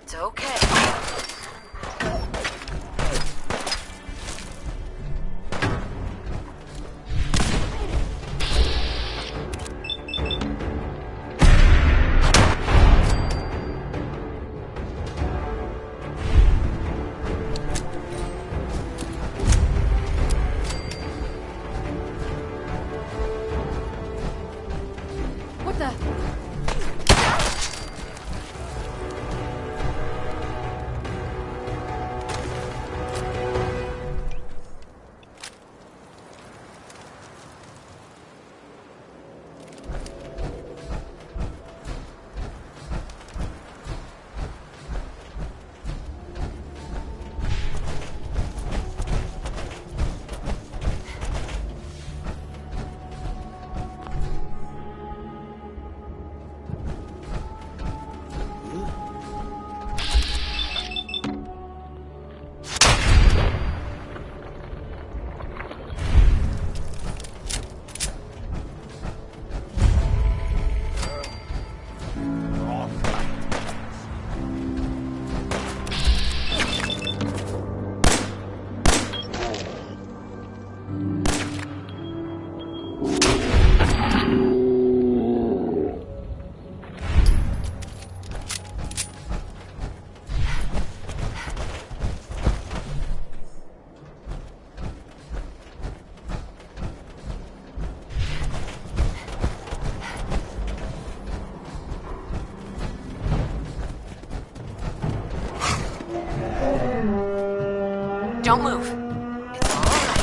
it's okay. What the? Don't move. It's all right.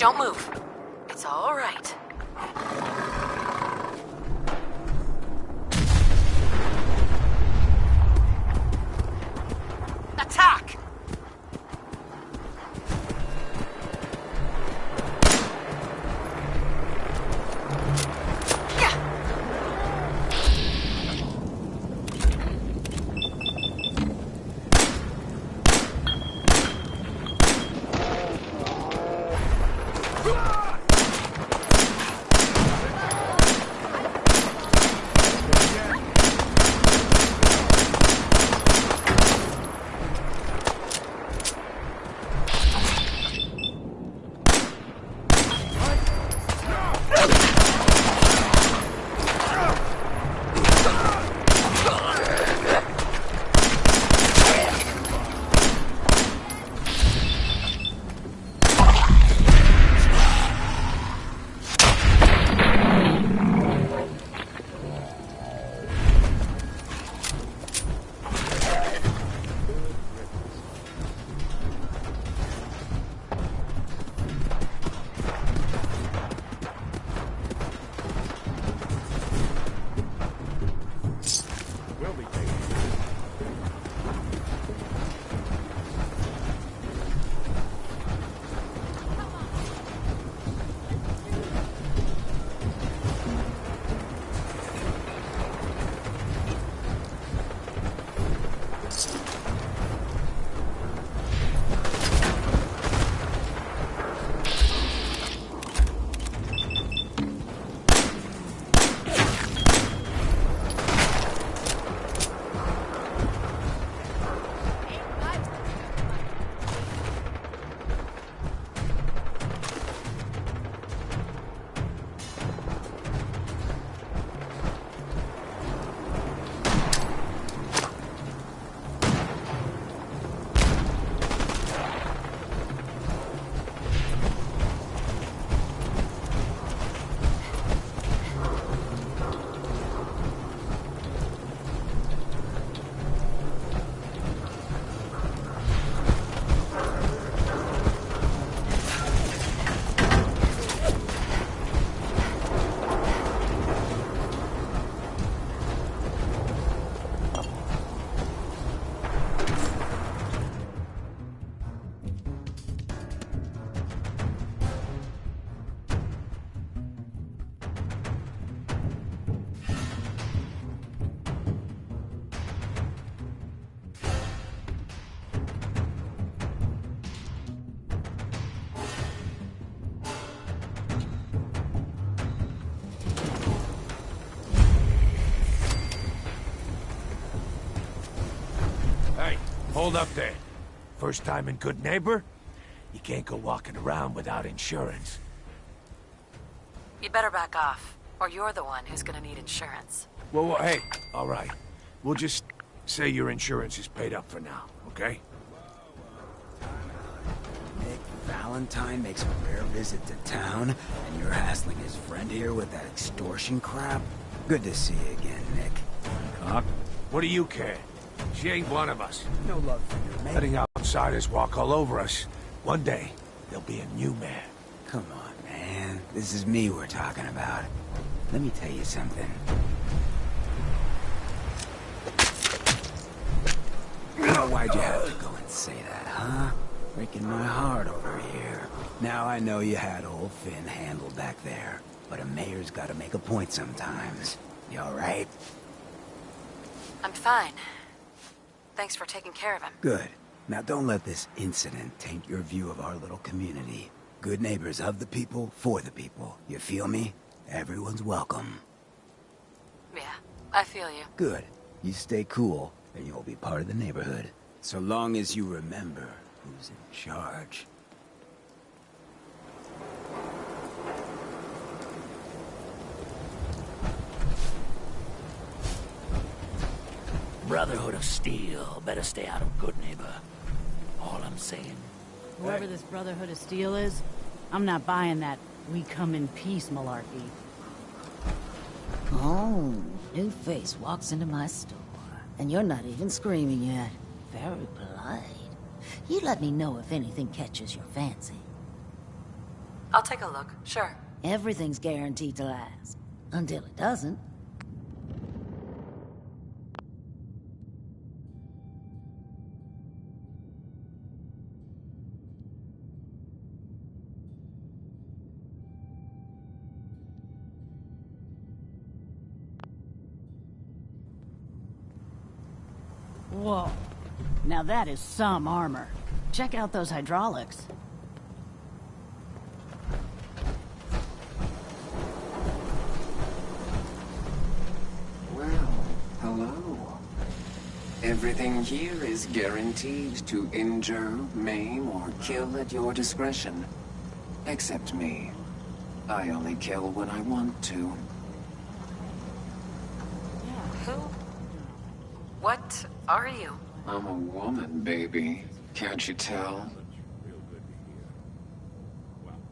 Don't move. It's all right. Attack! Hold up there. First time in Good Neighbor? You can't go walking around without insurance. You better back off, or you're the one who's gonna need insurance. Well, hey, all right. We'll just say your insurance is paid up for now, okay? Nick Valentine makes a rare visit to town, and you're hassling his friend here with that extortion crap? Good to see you again, Nick. Huh? What do you care? She ain't one of us. No love for your mate. Letting outsiders walk all over us. One day, there'll be a new man. Come on, man. This is me we're talking about. Let me tell you something. Now, why'd you have to go and say that, huh? Breaking my heart over here. Now I know you had old Finn handled back there, but a mayor's gotta make a point sometimes. You alright? I'm fine. Thanks for taking care of him. Good. Now don't let this incident taint your view of our little community. Good neighbors of the people, for the people. You feel me? Everyone's welcome. Yeah, I feel you. Good. You stay cool, and you'll be part of the neighborhood. So long as you remember who's in charge. Brotherhood of Steel. Better stay out of Good Neighbor. All I'm saying. Whoever this Brotherhood of Steel is, I'm not buying that we come in peace malarkey. Oh, new face walks into my store, and you're not even screaming yet. Very polite. You let me know if anything catches your fancy. I'll take a look, sure. Everything's guaranteed to last. Until it doesn't. Whoa. Now that is some armor. Check out those hydraulics. Well, hello. Everything here is guaranteed to injure, maim, or kill at your discretion. Except me. I only kill when I want to. Who? What are you? I'm a woman, baby. Can't you tell?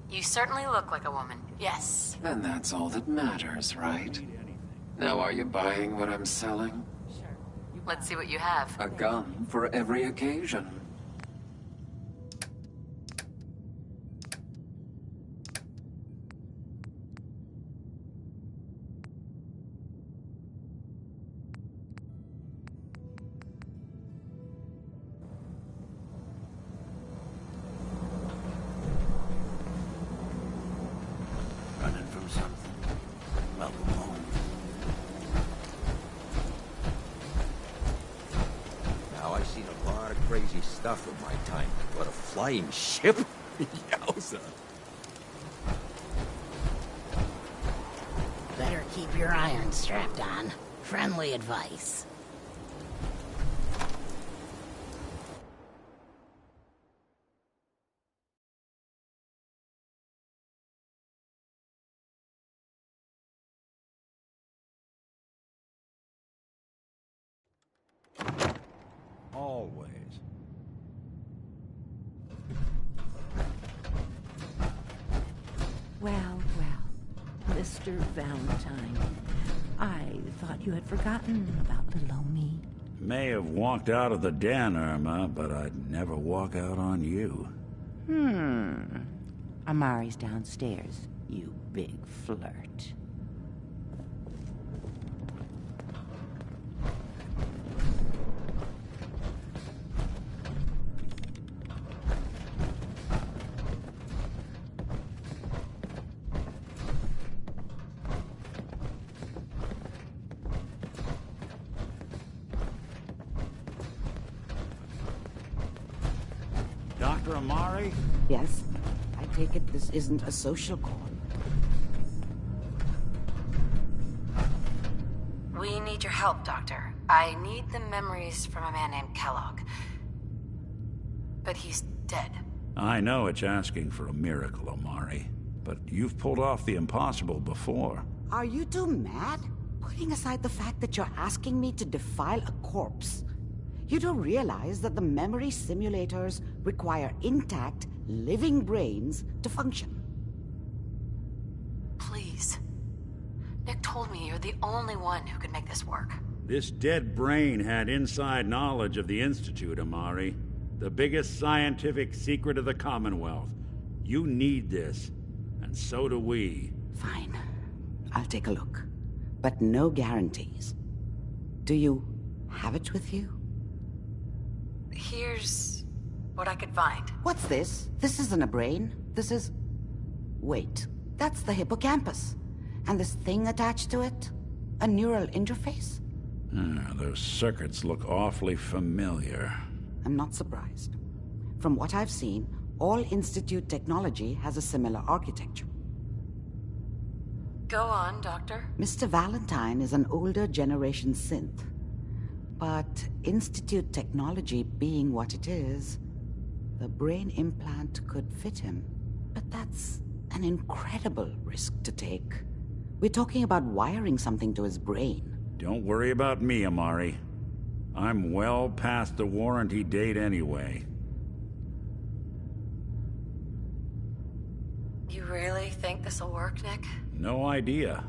You certainly look like a woman, yes. And that's all that matters, right? Now are you buying what I'm selling? Let's see what you have. A gun for every occasion. Running from something. Welcome home. Now, I've seen a lot of crazy stuff in my time, but a flying ship? Yowza. Better keep your iron strapped on. Friendly advice. Always. Well, Mr. Valentine, I thought you had forgotten about little old me. May have walked out of the den, Irma, but I'd never walk out on you. Amari's downstairs, you big flirt. Dr. Amari? Yes? I take it this isn't a social call. We need your help, Doctor. I need the memories from a man named Kellogg. But he's dead. I know it's asking for a miracle, Amari, but you've pulled off the impossible before. Are you two mad? Putting aside the fact that you're asking me to defile a corpse, you don't realize that the memory simulators require intact, living brains to function. Please. Nick told me you're the only one who could make this work. This dead brain had inside knowledge of the Institute, Amari. The biggest scientific secret of the Commonwealth. You need this, and so do we. Fine. I'll take a look. But no guarantees. Do you have it with you? Here's what I could find. What's this? This isn't a brain. This is... Wait. That's the hippocampus. And this thing attached to it? A neural interface? Those circuits look awfully familiar. I'm not surprised. From what I've seen, all Institute technology has a similar architecture. Go on, Doctor. Mr. Valentine is an older generation synth. But Institute technology being what it is, the brain implant could fit him. But that's an incredible risk to take. We're talking about wiring something to his brain. Don't worry about me, Amari. I'm well past the warranty date anyway. You really think this'll work, Nick? No idea.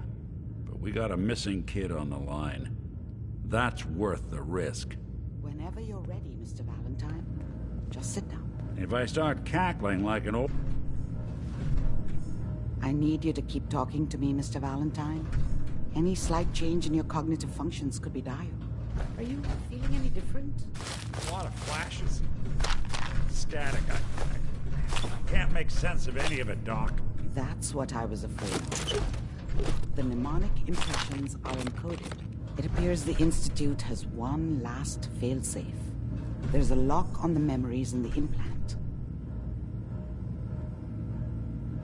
But we got a missing kid on the line. That's worth the risk. Whenever you're ready, Mr. Valentine, just sit down. If I start cackling like an old... I need you to keep talking to me, Mr. Valentine. Any slight change in your cognitive functions could be dire. Are you feeling any different? A lot of flashes. Static. I can't make sense of any of it, Doc. That's what I was afraid of. The mnemonic impressions are encoded. It appears the Institute has one last failsafe. There's a lock on the memories in the implant.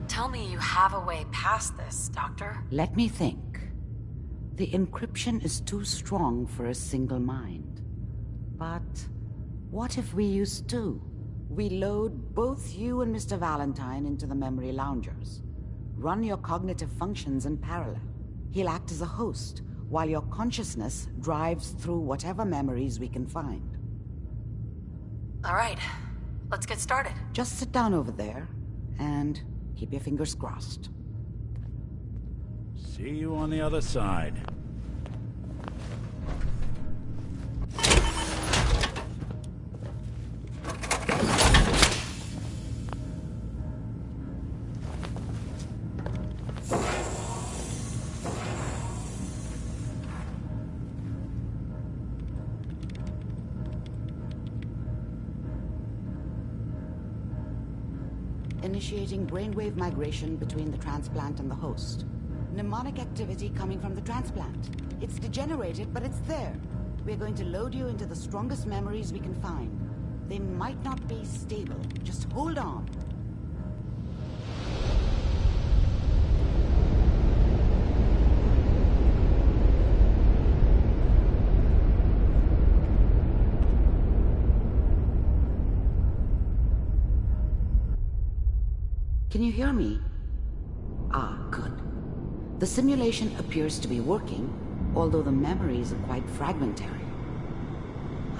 Tell me you have a way past this, Doctor. Let me think. The encryption is too strong for a single mind. But what if we use two? We load both you and Mr. Valentine into the memory loungers. Run your cognitive functions in parallel. He'll act as a host, while your consciousness drives through whatever memories we can find. All right, let's get started. Just sit down over there, and keep your fingers crossed. See you on the other side. Initiating brainwave migration between the transplant and the host. Mnemonic activity coming from the transplant. It's degenerated, but it's there. We're going to load you into the strongest memories we can find. They might not be stable. Just hold on. Can you hear me? Ah, good. The simulation appears to be working, although the memories are quite fragmentary.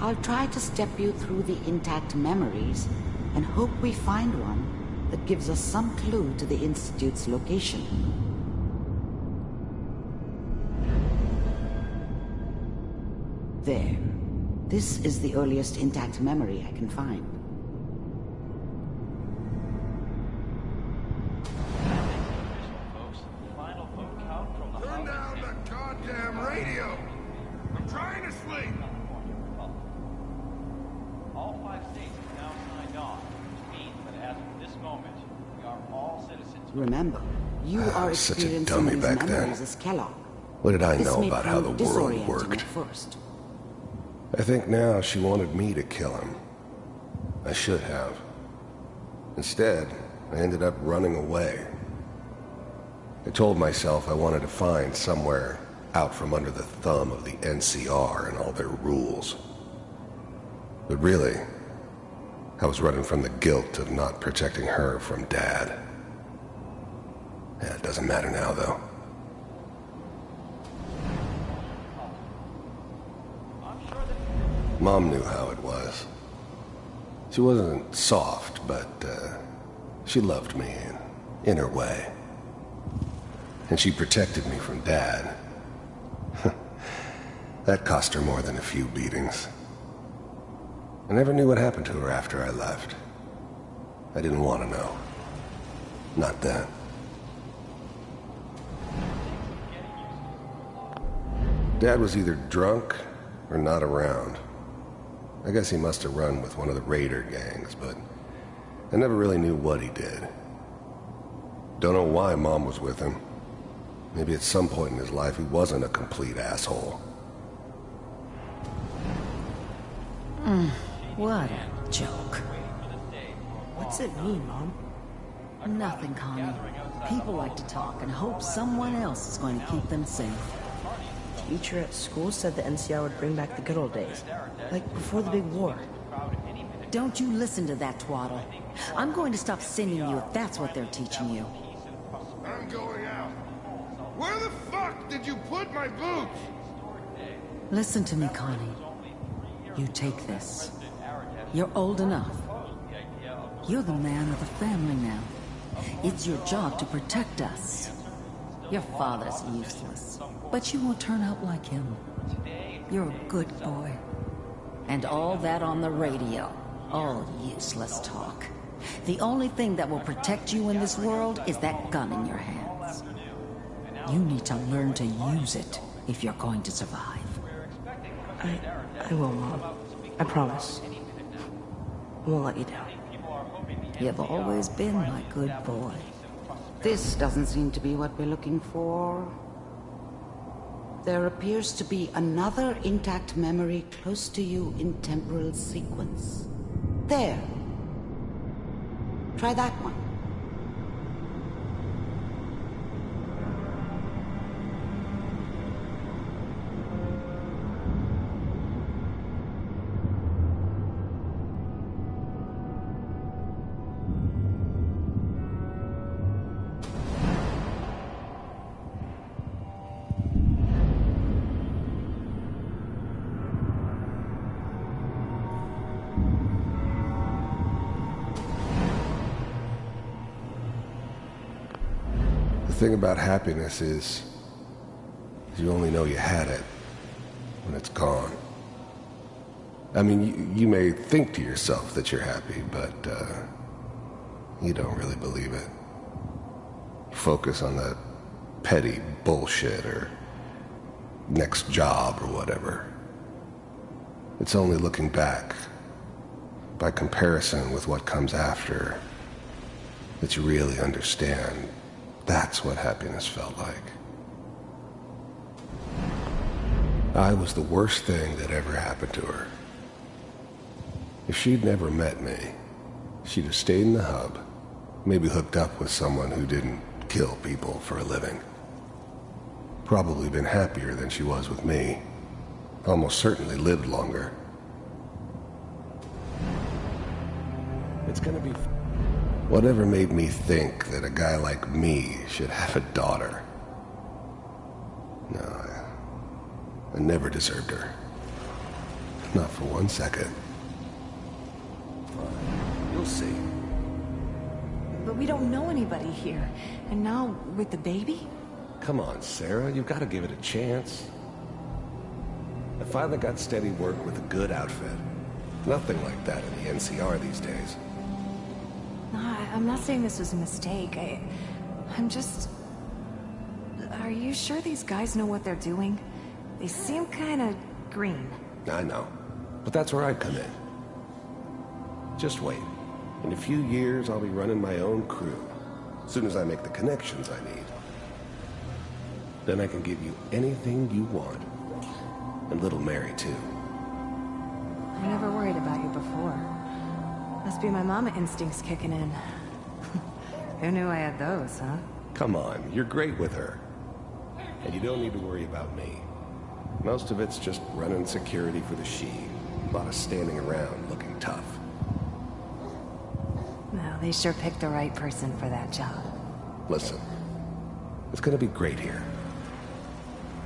I'll try to step you through the intact memories and hope we find one that gives us some clue to the Institute's location. There. This is the earliest intact memory I can find. Turn down the goddamn radio! I'm trying to sleep! All 5 states have now signed on, which means that as of this moment, we are all citizens. Remember, you are Such a experiencing dummy these back then. memories as Kellogg. What did I This know may about how the prove world disorienting worked? at first. I think now she wanted me to kill him. I should have. Instead, I ended up running away. I told myself I wanted to find somewhere out from under the thumb of the NCR and all their rules. But really, I was running from the guilt of not protecting her from Dad. Yeah, it doesn't matter now, though. Mom knew how it was. She wasn't soft, but she loved me in her way. And she protected me from Dad. That cost her more than a few beatings. I never knew what happened to her after I left. I didn't want to know. Not then. Dad was either drunk or not around. I guess he must have run with one of the raider gangs, but I never really knew what he did. Don't know why Mom was with him. Maybe at some point in his life he wasn't a complete asshole. What a joke. What's it mean, Mom? Nothing, Connie. People like to talk and hope someone else is going to keep them safe. Teacher at school said the NCR would bring back the good old days. Like before the big war. Don't you listen to that twaddle. I'm going to stop singing you if that's what they're teaching you. I'm going out. Where the fuck did you put my boots? Listen to me, Connie. You take this. You're old enough. You're the man of the family now. It's your job to protect us. Your father's useless, but you won't turn out like him. You're a good boy. And all that on the radio, all useless talk. The only thing that will protect you in this world is that gun in your hands. You need to learn to use it if you're going to survive. I will, Mom. I promise. I won't let you down. You've always been my good boy. This doesn't seem to be what we're looking for. There appears to be another intact memory close to you in temporal sequence. There. Try that one. The thing about happiness is you only know you had it when it's gone. I mean, you may think to yourself that you're happy, but you don't really believe it. You focus on that petty bullshit or next job or whatever. It's only looking back, by comparison with what comes after, that you really understand. That's what happiness felt like. I was the worst thing that ever happened to her. If she'd never met me, she'd have stayed in the hub, maybe hooked up with someone who didn't kill people for a living. Probably been happier than she was with me. Almost certainly lived longer. It's gonna be... Whatever made me think that a guy like me should have a daughter? No, I never deserved her. Not for 1 second. Fine, you'll see. But we don't know anybody here. And now, with the baby? Come on, Sarah, you've got to give it a chance. I finally got steady work with a good outfit. Nothing like that in the NCR these days. No, I'm not saying this was a mistake. I'm just... Are you sure these guys know what they're doing? They seem kind of green. I know, but that's where I come in. Just wait. In a few years, I'll be running my own crew. As soon as I make the connections I need. Then I can give you anything you want. And little Mary, too. I never worried about you before. Must be my mama instincts kicking in. Who knew I had those, huh? Come on, you're great with her. And you don't need to worry about me. Most of it's just running security for the she. A lot of standing around looking tough. Well, they sure picked the right person for that job. Listen, it's gonna be great here.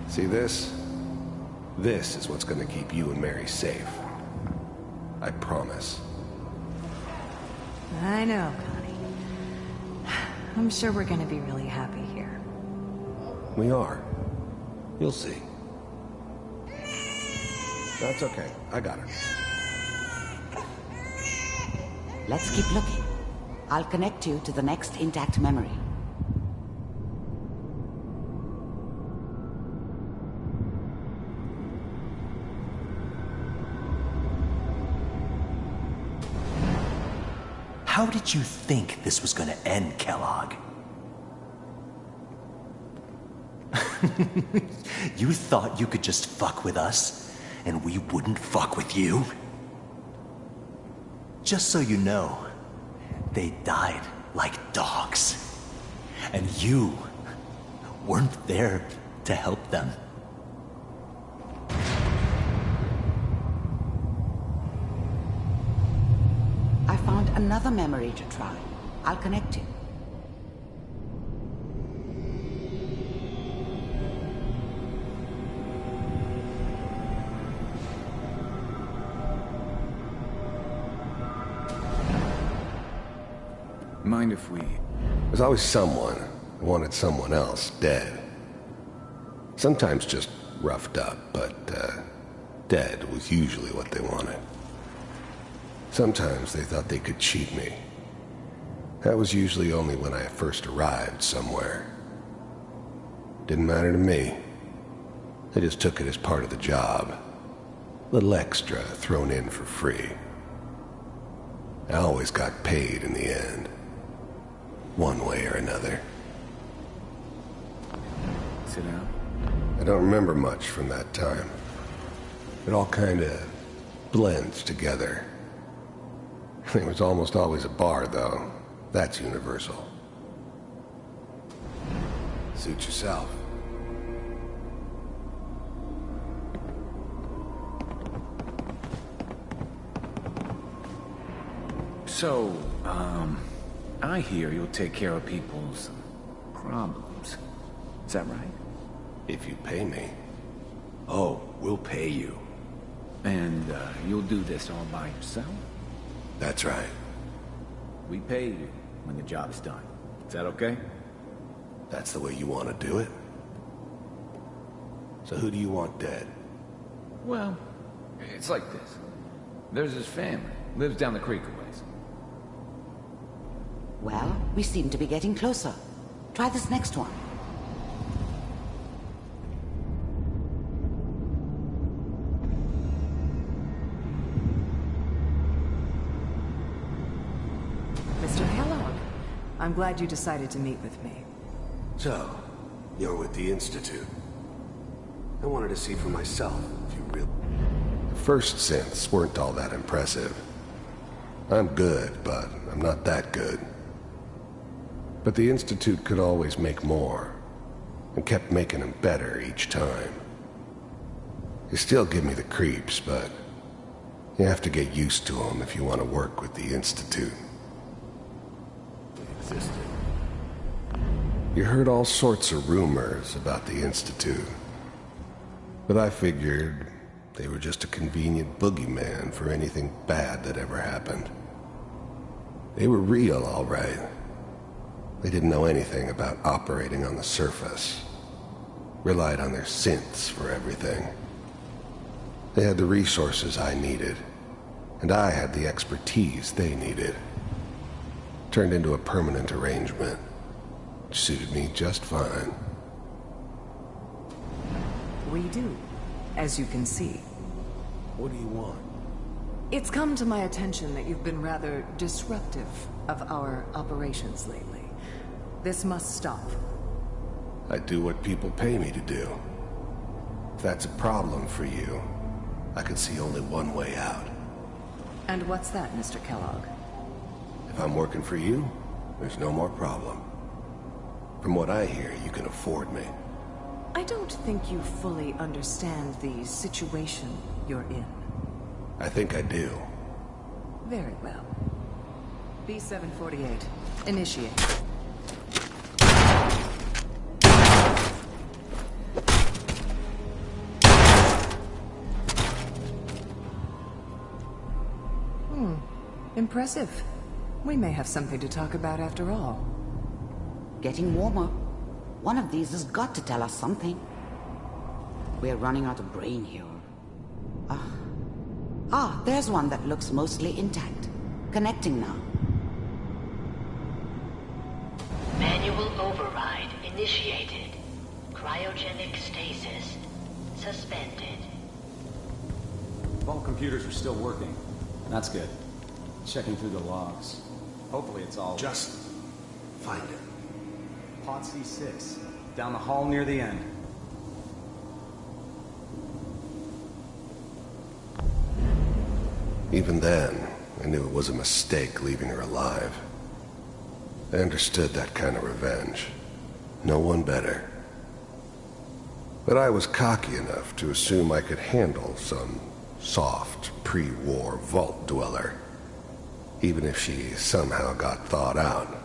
See this? This is what's gonna keep you and Mary safe. I promise. I know, Connie. I'm sure we're gonna be really happy here. We are. You'll see. That's okay. I got her. Let's keep looking. I'll connect you to the next intact memory. How did you think this was gonna end, Kellogg? You thought you could just fuck with us, and we wouldn't fuck with you? Just so you know, they died like dogs. And you weren't there to help them. I found another memory to try. I'll connect you. Mind if we... There's always someone who wanted someone else dead. Sometimes just roughed up, but dead was usually what they wanted. Sometimes they thought they could cheat me, That was usually only when I first arrived somewhere. Didn't matter to me. I just took it as part of the job. Little extra thrown in for free. I always got paid in the end. One way or another. Sit down. I don't remember much from that time. It all kinda blends together. There was almost always a bar, though. That's universal. Suit yourself. So, I hear you'll take care of people's problems. Is that right? If you pay me. Oh, we'll pay you. And, you'll do this all by yourself? That's right. We pay you when the job's done. Is that okay? That's the way you want to do it? So who do you want dead? Well, it's like this. There's his family. Lives down the creek a ways. Well, we seem to be getting closer. Try this next one. Mr. Kellogg, I'm glad you decided to meet with me. So, you're with the Institute. I wanted to see for myself if you really... The first synths weren't all that impressive. I'm good, but I'm not that good. But the Institute could always make more, and kept making them better each time. They still give me the creeps, but you have to get used to them if you want to work with the Institute. They existed. You heard all sorts of rumors about the Institute, but I figured they were just a convenient boogeyman for anything bad that ever happened. They were real, all right. They didn't know anything about operating on the surface. Relied on their synths for everything. They had the resources I needed, and I had the expertise they needed. Turned into a permanent arrangement, which suited me just fine. We do, as you can see. What do you want? It's come to my attention that you've been rather disruptive of our operations lately. This must stop. I do what people pay me to do. If that's a problem for you, I can see only one way out. And what's that, Mr. Kellogg? If I'm working for you, there's no more problem. From what I hear, you can afford me. I don't think you fully understand the situation you're in. I think I do. Very well. B-748, initiate. Impressive. We may have something to talk about after all. Getting warmer. One of these has got to tell us something. We're running out of brain here. There's one that looks mostly intact. Connecting now. Manual override initiated. Cryogenic stasis suspended. All computers are still working. That's good. Checking through the logs. Hopefully it's all... Just find it. Pod C6. Down the hall near the end. Even then, I knew it was a mistake leaving her alive. I understood that kind of revenge. No one better. But I was cocky enough to assume I could handle some soft, pre-war vault dweller, even if she somehow got thawed out.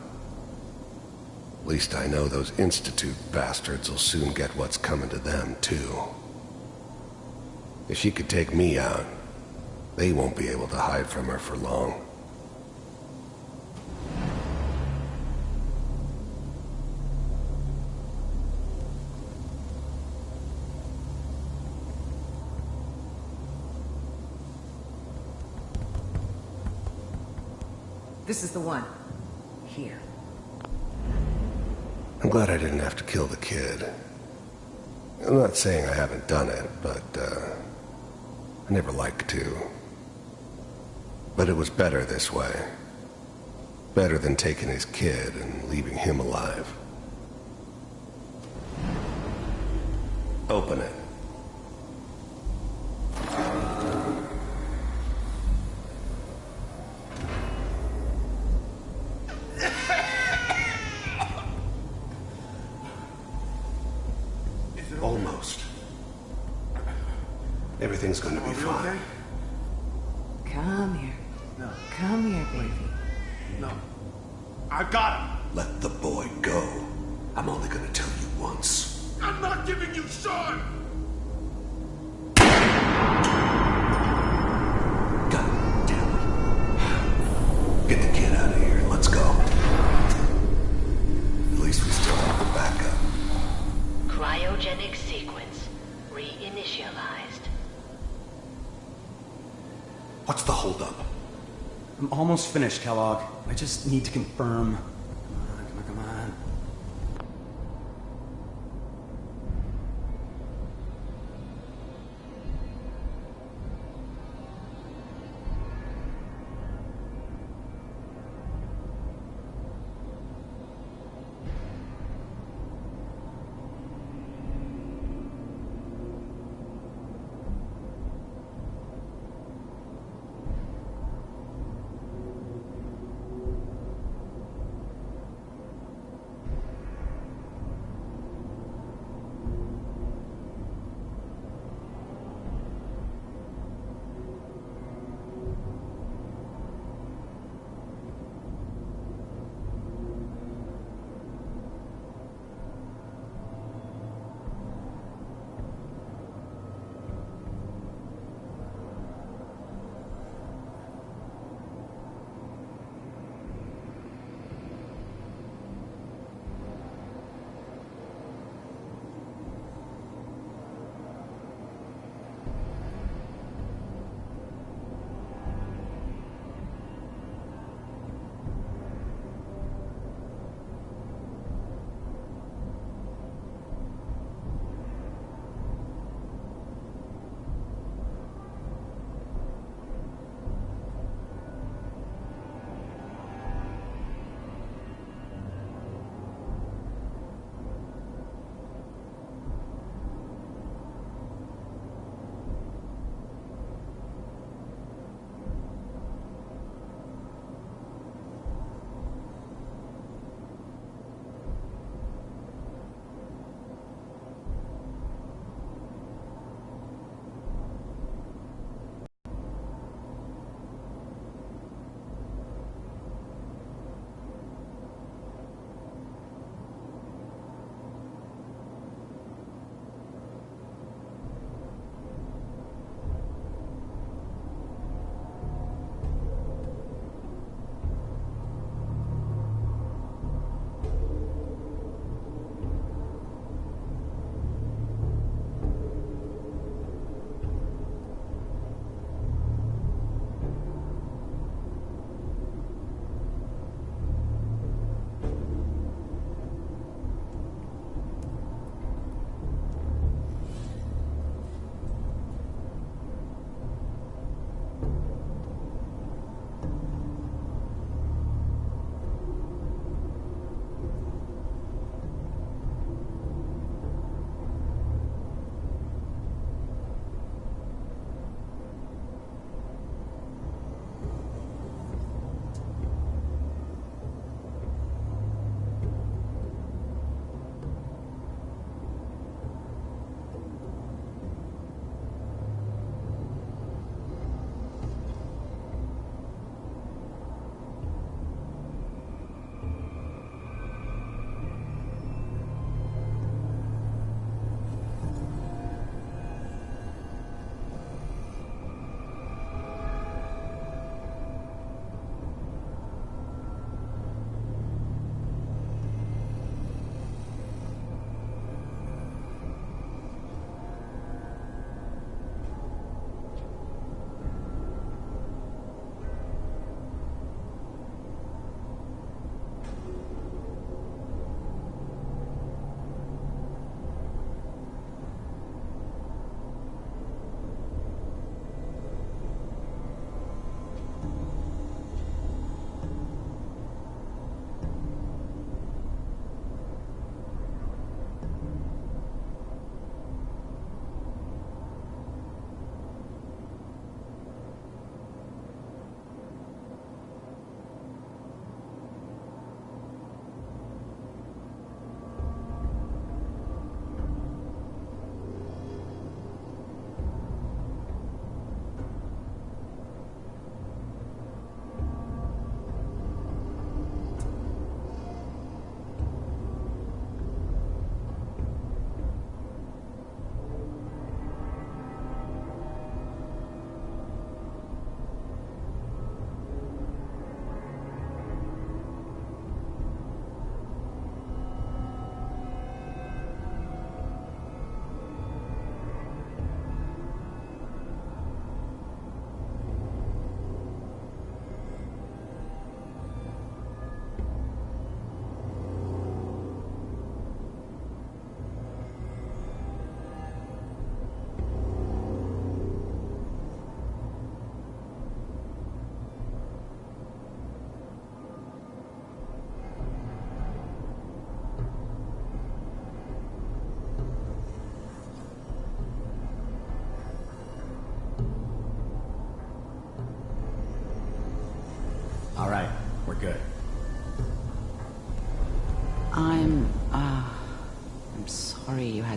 At least I know those Institute bastards will soon get what's coming to them, too. If she could take me out, they won't be able to hide from her for long. This is the one. here. I'm glad I didn't have to kill the kid. I'm not saying I haven't done it, but, I never like to. But it was better this way. Better than taking his kid and leaving him alive. Open it. Almost. Everything's gonna be fine. Come here. No. Come here, baby. No. I've got him. Let the boy go. I'm only gonna tell you once. I'm not giving you Sean! God damn it. Get the kid out of here. Let's go. At least we still have the backup. Cryogenic sequence reinitialized. What's the holdup? I'm almost finished, Kellogg. I just need to confirm. Come on.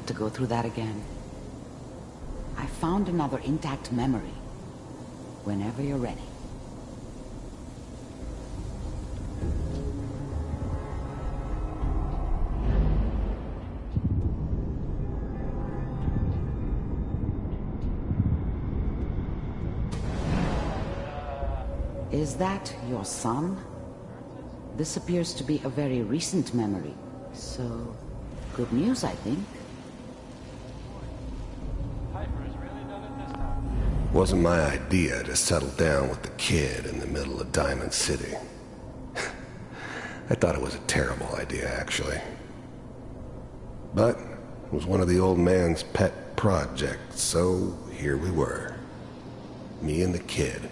like to go through that again. I found another intact memory. Whenever you're ready. Is that your son? This appears to be a very recent memory, so good news, I think. Wasn't my idea to settle down with the kid in the middle of Diamond City. I thought it was a terrible idea, actually. But it was one of the old man's pet projects, so here we were. Me and the kid.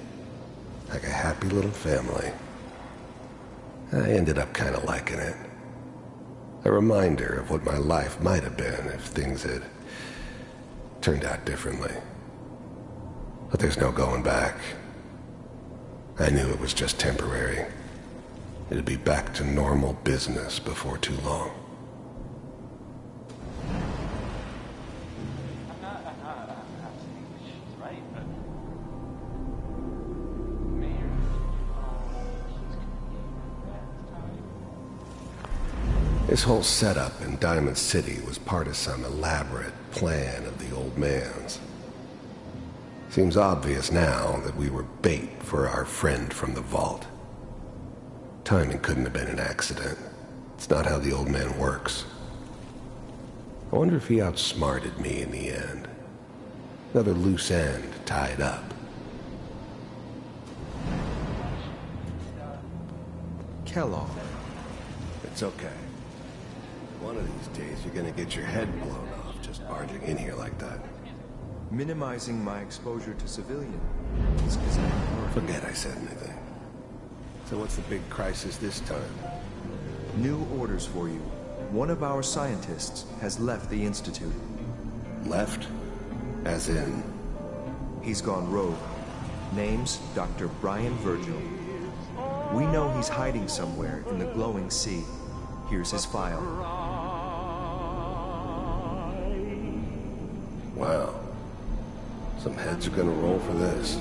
Like a happy little family. I ended up kind of liking it. A reminder of what my life might have been if things had turned out differently. But there's no going back. I knew it was just temporary. It'd be back to normal business before too long. This whole setup in Diamond City was part of some elaborate plan of the old man's. Seems obvious now that we were bait for our friend from the vault. Timing couldn't have been an accident. It's not how the old man works. I wonder if he outsmarted me in the end. Another loose end tied up. Kellogg. It's okay. One of these days you're gonna get your head blown off just barging in here like that. Minimizing my exposure to civilians is an priority. Forget I said anything. So what's the big crisis this time? New orders for you. One of our scientists has left the Institute. Left? As in? He's gone rogue. Name's Dr. Brian Virgil. We know he's hiding somewhere in the glowing sea. Here's his file. Wow. Some heads are gonna roll for this.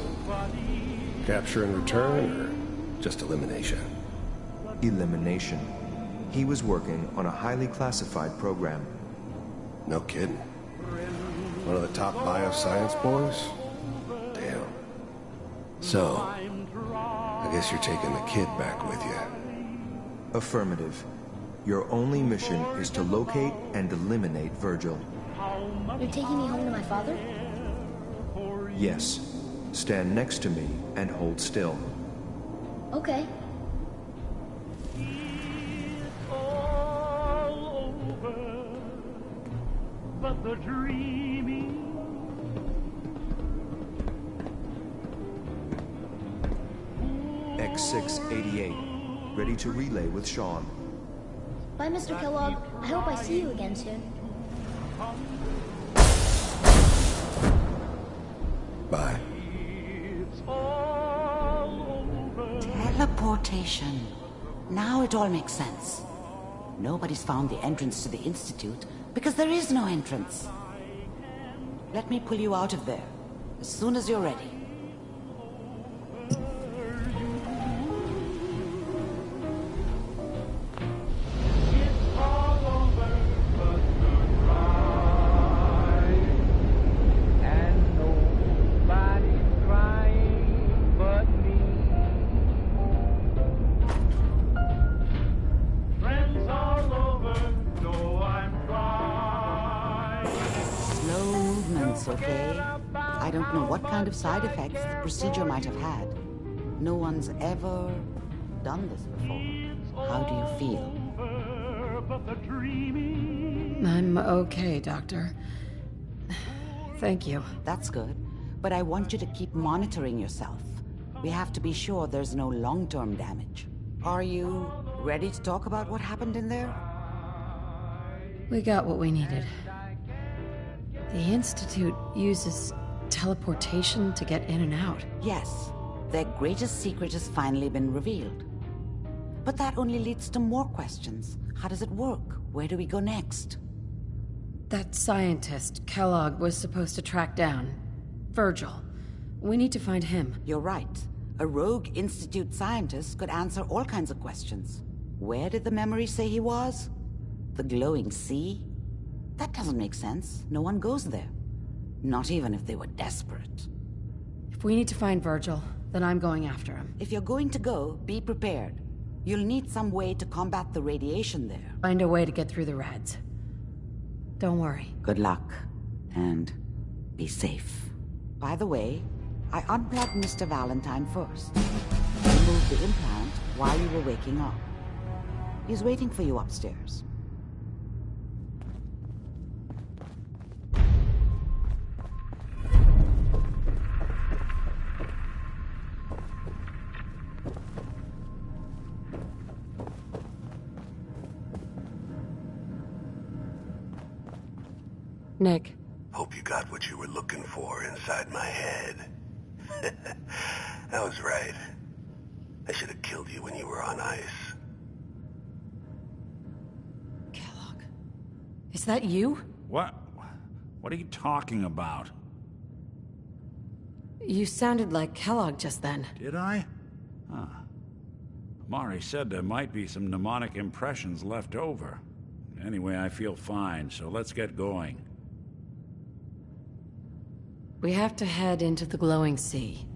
Capture and return, or just elimination? Elimination. He was working on a highly classified program. No kidding. One of the top bioscience boys? Damn. So, I guess you're taking the kid back with you. Affirmative. Your only mission is to locate and eliminate Virgil. You're taking me home to my father? Yes. Stand next to me and hold still. Okay. But the dreaming X688. Ready to relay with Sean. Bye, Mr. Kellogg. I hope I see you again soon. Bye. Teleportation. Now it all makes sense. Nobody's found the entrance to the Institute because there is no entrance. Let me pull you out of there as soon as you're ready. Okay? I don't know what kind of side effects the procedure might have had. No one's ever done this before. How do you feel? I'm okay, Doctor. Thank you. That's good. But I want you to keep monitoring yourself. We have to be sure there's no long-term damage. Are you ready to talk about what happened in there? We got what we needed. The Institute uses teleportation to get in and out. Yes. Their greatest secret has finally been revealed. But that only leads to more questions. How does it work? Where do we go next? That scientist Kellogg was supposed to track down. Virgil. We need to find him. You're right. A rogue Institute scientist could answer all kinds of questions. Where did the memory say he was? The glowing sea? That doesn't make sense. No one goes there. Not even if they were desperate. If we need to find Virgil, then I'm going after him. If you're going to go, be prepared. You'll need some way to combat the radiation there. Find a way to get through the rads. Don't worry. Good luck. And be safe. By the way, I unplugged Mr. Valentine first. Removed the implant while you were waking up. He's waiting for you upstairs. Nick. Hope you got what you were looking for inside my head. I was right. I should have killed you when you were on ice. Kellogg. Is that you? What? What are you talking about? You sounded like Kellogg just then. Did I? Huh. Mari said there might be some mnemonic impressions left over. Anyway, I feel fine, so let's get going. We have to head into the glowing sea.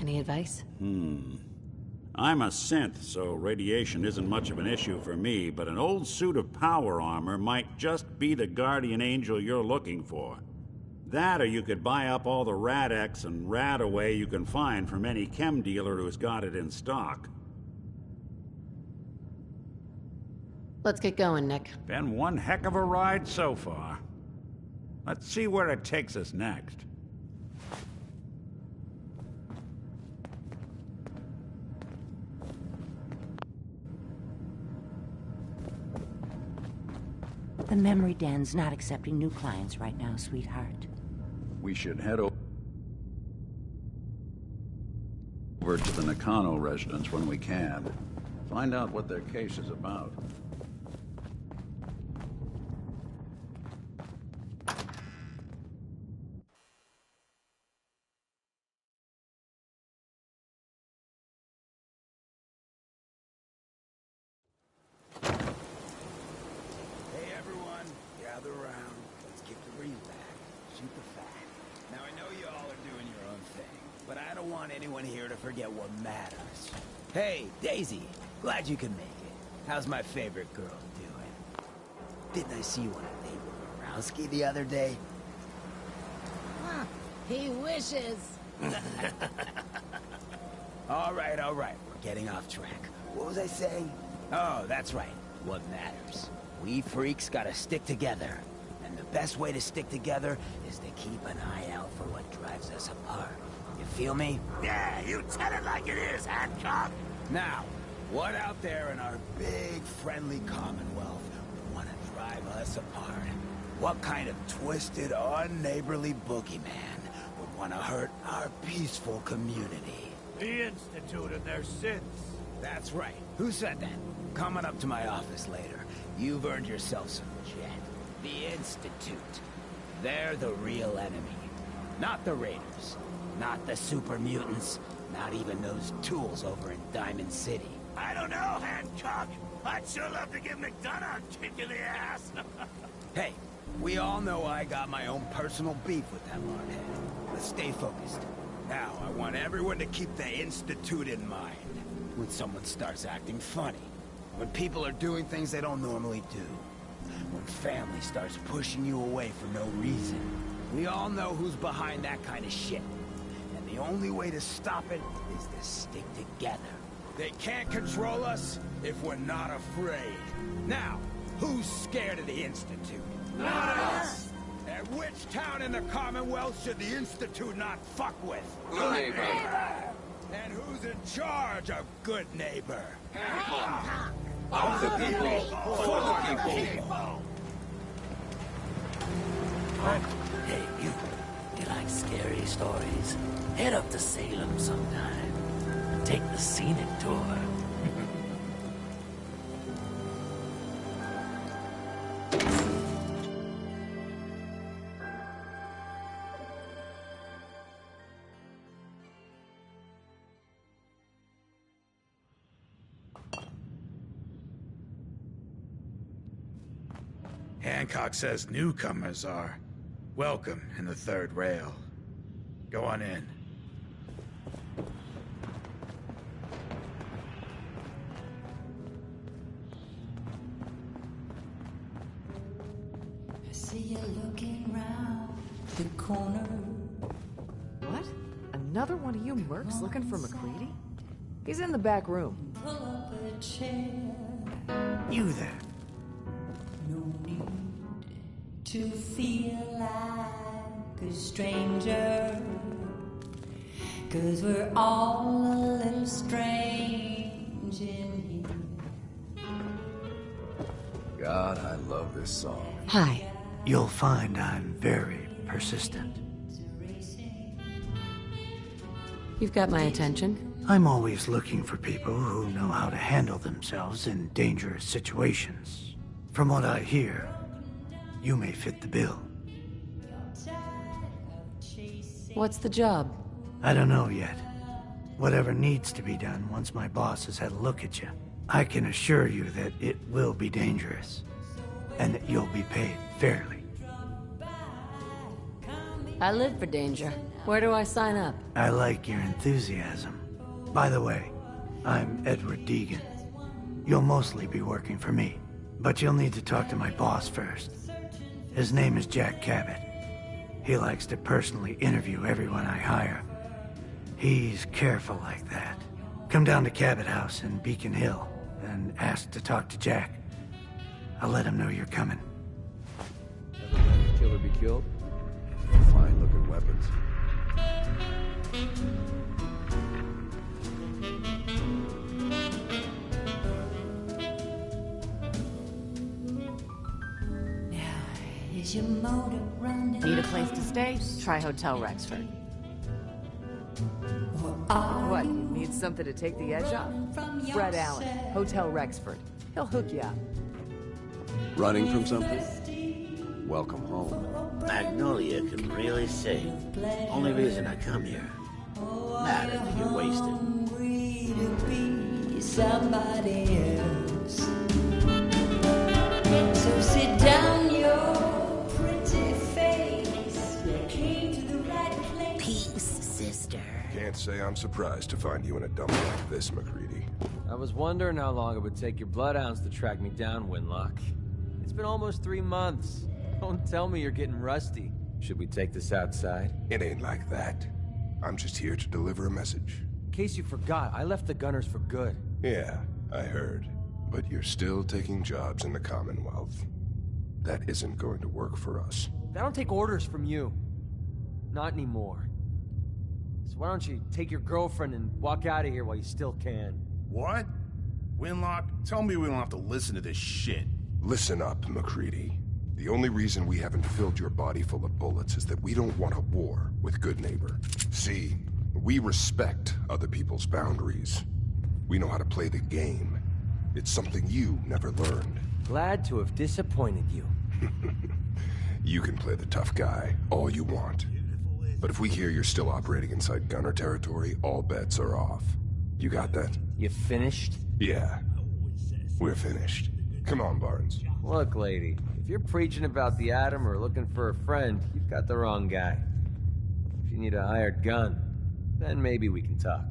Any advice? I'm a synth, so radiation isn't much of an issue for me, but an old suit of power armor might just be the guardian angel you're looking for. That, or you could buy up all the Rad-X and Rad-Away you can find from any chem dealer who's got it in stock. Let's get going, Nick. Been one heck of a ride so far. Let's see where it takes us next. The memory den's not accepting new clients right now, sweetheart. We should head over to the Nakano residence when we can. Find out what their case is about. Forget what matters. Hey, Daisy. Glad you can make it. How's my favorite girl doing? Didn't I see you on a date with Borowski the other day? He wishes. All right. We're getting off track. What was I saying? Oh, that's right. What matters. We freaks gotta stick together. And the best way to stick together is to keep an eye out for what drives us apart. You feel me? Yeah, you tell it like it is, Hancock. Now, what out there in our big, friendly Commonwealth would want to drive us apart? What kind of twisted, unneighborly boogeyman would want to hurt our peaceful community? The Institute and their sins. That's right. Who said that? Coming up to my office later. You've earned yourself some jet. The Institute. They're the real enemy. Not the Raiders. Not the super mutants. Not even those tools over in Diamond City. I don't know, Hancock. I'd sure love to give McDonough a kick in the ass. Hey, we all know I got my own personal beef with that hardhead. Let's stay focused. Now, I want everyone to keep the Institute in mind. When someone starts acting funny. When people are doing things they don't normally do. When family starts pushing you away for no reason. We all know who's behind that kind of shit. And the only way to stop it is to stick together. They can't control us if we're not afraid. Now, who's scared of the Institute? Not us! And which town in the Commonwealth should the Institute not fuck with? Good neighbor. And who's in charge of good neighbor? Hancock. Of the people, for the people. Hey, you like scary stories? Head up to Salem sometime. Take the scenic tour. Hancock says newcomers are welcome in the third rail. Go on in. I see you looking round the corner. What? Another one of you mercs looking for McCready? He's in the back room. Pull up a chair. You there. No need to feel like a stranger. 'Cause we're all a little strange in here. God, I love this song. Hi. You'll find I'm very persistent. You've got my attention. I'm always looking for people who know how to handle themselves in dangerous situations. From what I hear, you may fit the bill. What's the job? I don't know yet. Whatever needs to be done once my boss has had a look at you. I can assure you that it will be dangerous, and that you'll be paid fairly. I live for danger. Where do I sign up? I like your enthusiasm. By the way, I'm Edward Deegan. You'll mostly be working for me, but you'll need to talk to my boss first. His name is Jack Cabot. He likes to personally interview everyone I hire. He's careful like that. Come down to Cabot House in Beacon Hill and ask to talk to Jack. I'll let him know you're coming. Ever let a killer be killed? Fine-looking weapons. Is your motor running? Need a place to stay? Try Hotel Rexford. What, you need something to take the edge off? Fred Allen, Hotel Rexford. He'll hook you up. Running from something? Welcome home. Magnolia can really sing. Only reason I come here. Matter that you're wasted. Hungry to be somebody else. So sit down, your pretty face. You came to the right place. Peace, sister. Can't say I'm surprised to find you in a dump like this, McCready. I was wondering how long it would take your bloodhounds to track me down, Winlock. It's been almost 3 months. Don't tell me you're getting rusty. Should we take this outside? It ain't like that. I'm just here to deliver a message. In case you forgot, I left the Gunners for good. Yeah, I heard. But you're still taking jobs in the Commonwealth. That isn't going to work for us. I don't take orders from you. Not anymore. So why don't you take your girlfriend and walk out of here while you still can? What? Winlock, tell me we don't have to listen to this shit. Listen up, McCready. The only reason we haven't filled your body full of bullets is that we don't want a war with Good Neighbor. See, we respect other people's boundaries. We know how to play the game. It's something you never learned. Glad to have disappointed you. You can play the tough guy all you want. But if we hear you're still operating inside Gunner territory, all bets are off. You got that? You finished? Yeah. We're finished. Come on, Barnes. Look, lady, if you're preaching about the Atom or looking for a friend, you've got the wrong guy. If you need a hired gun, then maybe we can talk.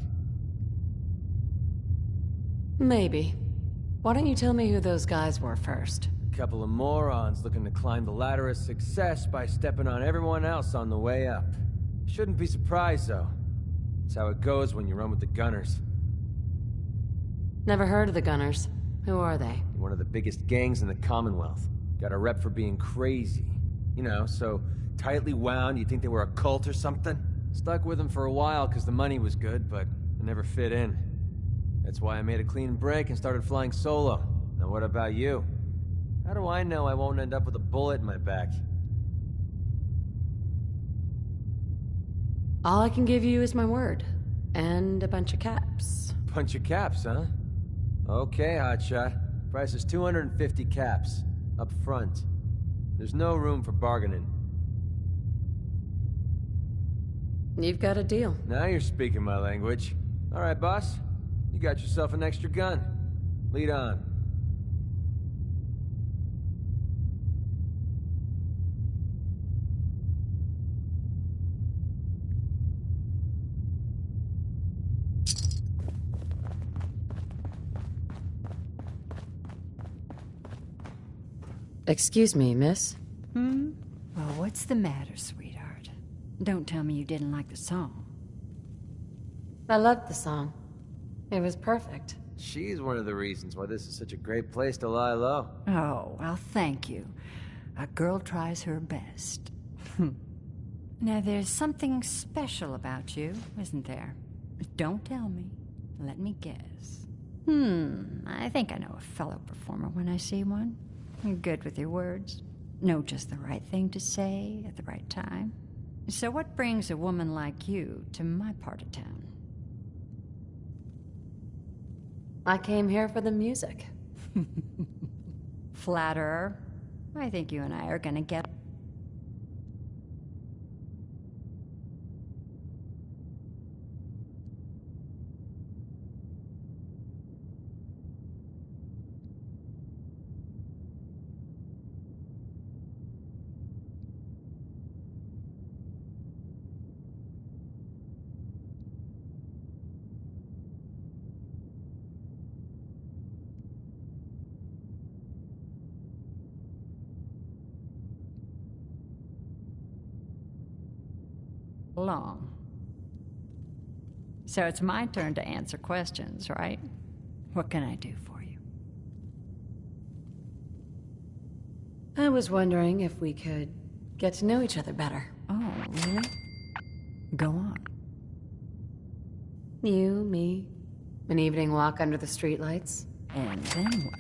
Maybe. Why don't you tell me who those guys were first? Couple of morons looking to climb the ladder of success by stepping on everyone else on the way up. Shouldn't be surprised, though. It's how it goes when you run with the Gunners. Never heard of the Gunners. Who are they? One of the biggest gangs in the Commonwealth. Got a rep for being crazy. You know, so tightly wound you'd think they were a cult or something. Stuck with them for a while because the money was good, but it never fit in. That's why I made a clean break and started flying solo. Now what about you? How do I know I won't end up with a bullet in my back? All I can give you is my word. And a bunch of caps. Bunch of caps, huh? Okay, hotshot. Price is 250 caps. Up front. There's no room for bargaining. You've got a deal. Now you're speaking my language. All right, boss. You got yourself an extra gun. Lead on. Excuse me, miss? Well, what's the matter, sweetheart? Don't tell me you didn't like the song. I loved the song. It was perfect. She's one of the reasons why this is such a great place to lie low. Oh, well, thank you. A girl tries her best. Now, there's something special about you, isn't there? Don't tell me. Let me guess. I think I know a fellow performer when I see one. You're good with your words. Know just the right thing to say at the right time. So what brings a woman like you to my part of town? I came here for the music. Flatterer. I think you and I are gonna get... long. So it's my turn to answer questions, right? What can I do for you? I was wondering if we could get to know each other better. Oh, really? Go on. You, me, an evening walk under the streetlights. And then what?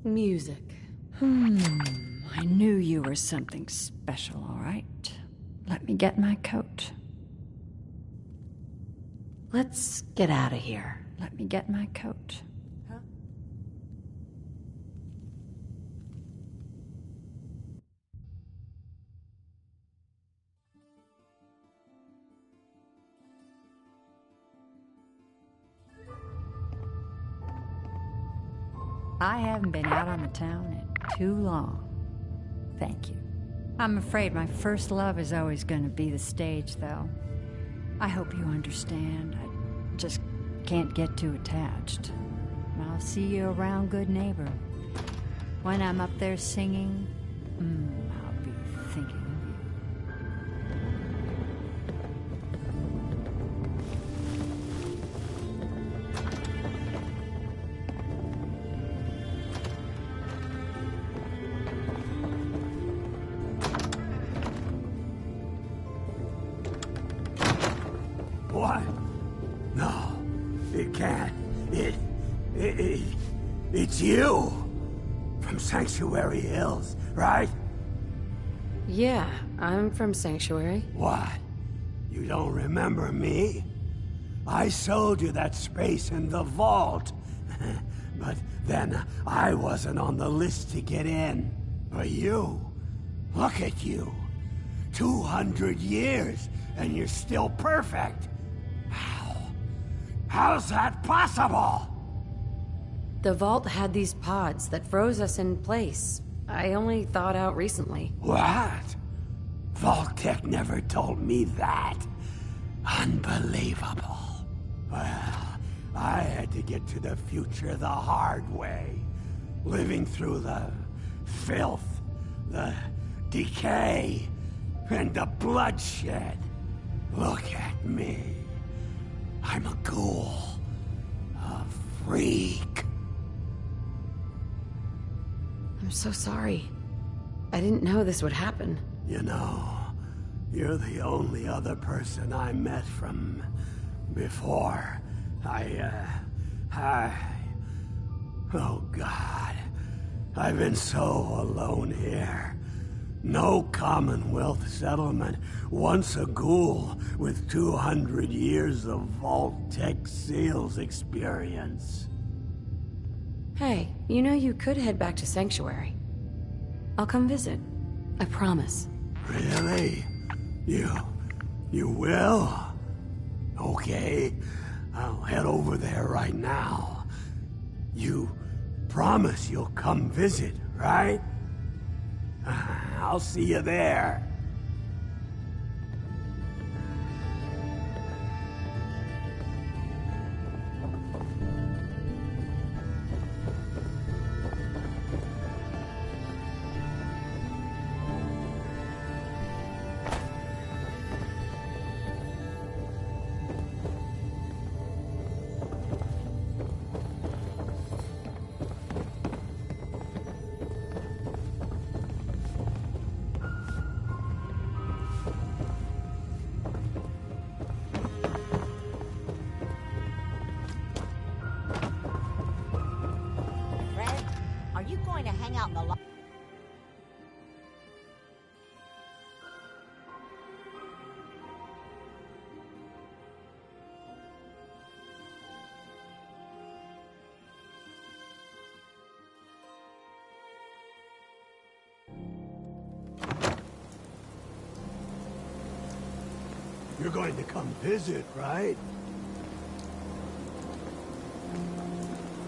Music. I knew you were something special, all right. Let me get my coat. Let's get out of here. Let me get my coat. I haven't been out on the town in too long. Thank you. I'm afraid my first love is always going to be the stage, though. I hope you understand. I just can't get too attached. I'll see you around, good neighbor. When I'm up there singing, I'll be thinking of you. What? No, it can't. It's you! From Sanctuary Hills, right? Yeah, I'm from Sanctuary. What? You don't remember me? I sold you that space in the vault. But then I wasn't on the list to get in. But you, look at you. 200 years, and you're still perfect. How's that possible? The vault had these pods that froze us in place. I only thawed out recently. What? Vault Tech never told me that. Unbelievable. Well, I had to get to the future the hard way. Living through the filth, the decay, and the bloodshed. Look at me. I'm a ghoul. A freak. I'm so sorry. I didn't know this would happen. You know, you're the only other person I met from before. Oh God. I've been so alone here. No Commonwealth settlement, once a ghoul with 200 years of Vault Tech sales experience. Hey, you know you could head back to Sanctuary. I'll come visit. I promise. Really? You will? Okay, I'll head over there right now. You promise you'll come visit, right? I'll see you there. You're going to come visit, right?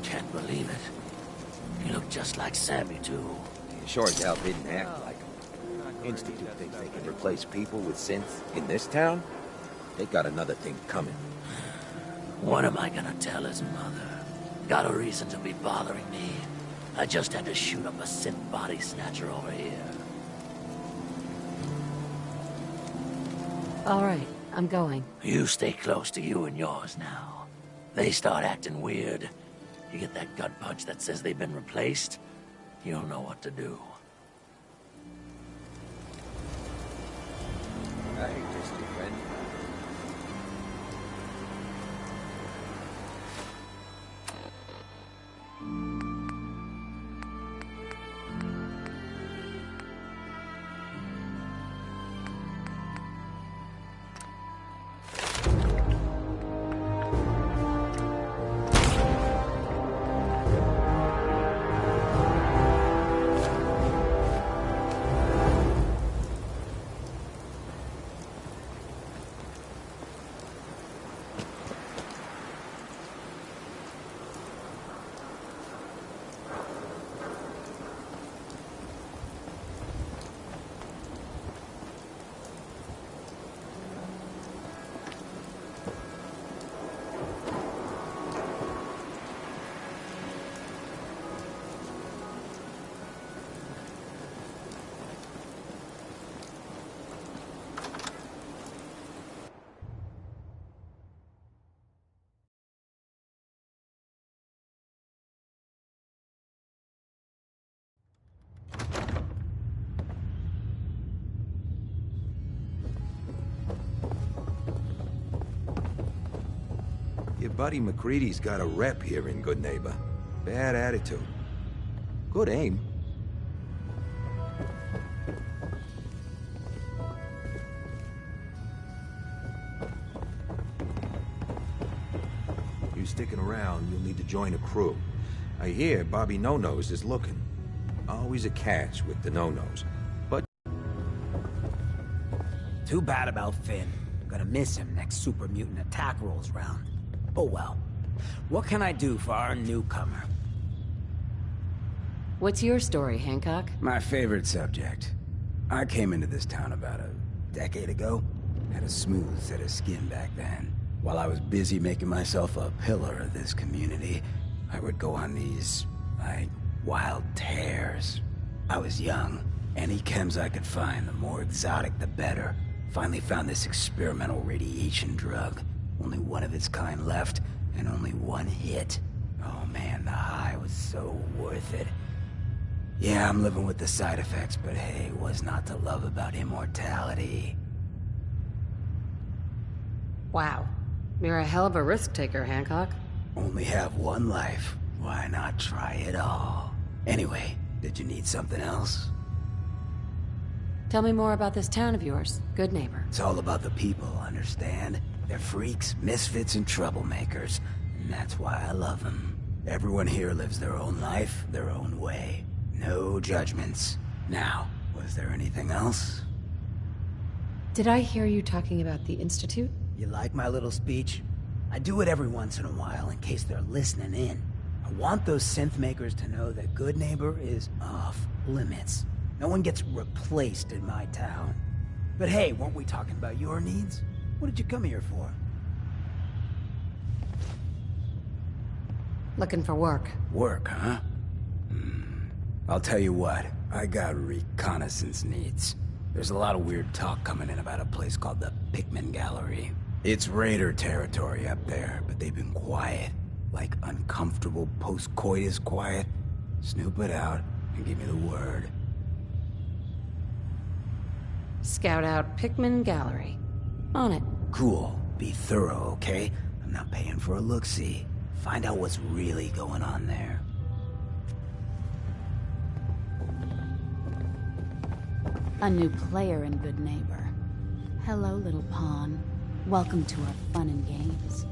Can't believe it. You look just like Sammy, too. You sure as hell didn't act like him. Institute thinks they can replace people with synths in this town? They got another thing coming. What am I gonna tell his mother? Got a reason to be bothering me. I just had to shoot up a synth body snatcher over here. All right, I'm going. You stay close to you and yours now. They start acting weird. You get that gut punch that says they've been replaced, you'll know what to do. I hate this, new friend. Your buddy McCready's got a rep here in Good Neighbor. Bad attitude. Good aim. You sticking around, you'll need to join a crew. I hear Bobby No-Nose is looking. Always a catch with the No-Nose. But... Too bad about Finn. Gonna miss him next super mutant attack rolls round. Oh well. What can I do for our newcomer? What's your story, Hancock? My favorite subject. I came into this town about a decade ago. Had a smooth set of skin back then. While I was busy making myself a pillar of this community, I would go on these, wild tears. I was young. Any chems I could find, the more exotic the better. Finally found this experimental radiation drug. Only one of its kind left, and only one hit. Oh man, the high was so worth it. Yeah, I'm living with the side effects, but hey, what's not to love about immortality? Wow. You're a hell of a risk taker, Hancock. Only have one life. Why not try it all? Anyway, did you need something else? Tell me more about this town of yours, Good Neighbor. It's all about the people, understand? They're freaks, misfits, and troublemakers. And that's why I love them. Everyone here lives their own life, their own way. No judgments. Now, was there anything else? Did I hear you talking about the Institute? You like my little speech? I do it every once in a while in case they're listening in. I want those synth makers to know that Good Neighbor is off limits. No one gets replaced in my town. But hey, weren't we talking about your needs? What did you come here for? Looking for work. Work, huh? I'll tell you what, I got reconnaissance needs. There's a lot of weird talk coming in about a place called the Pikmin Gallery. It's raider territory up there, but they've been quiet. Like uncomfortable post-coitus quiet. Snoop it out and give me the word. Scout out Pikmin Gallery. On it. Cool. Be thorough, okay? I'm not paying for a look-see. Find out what's really going on there. A new player in Good Neighbor. Hello, little pawn. Welcome to our fun and games.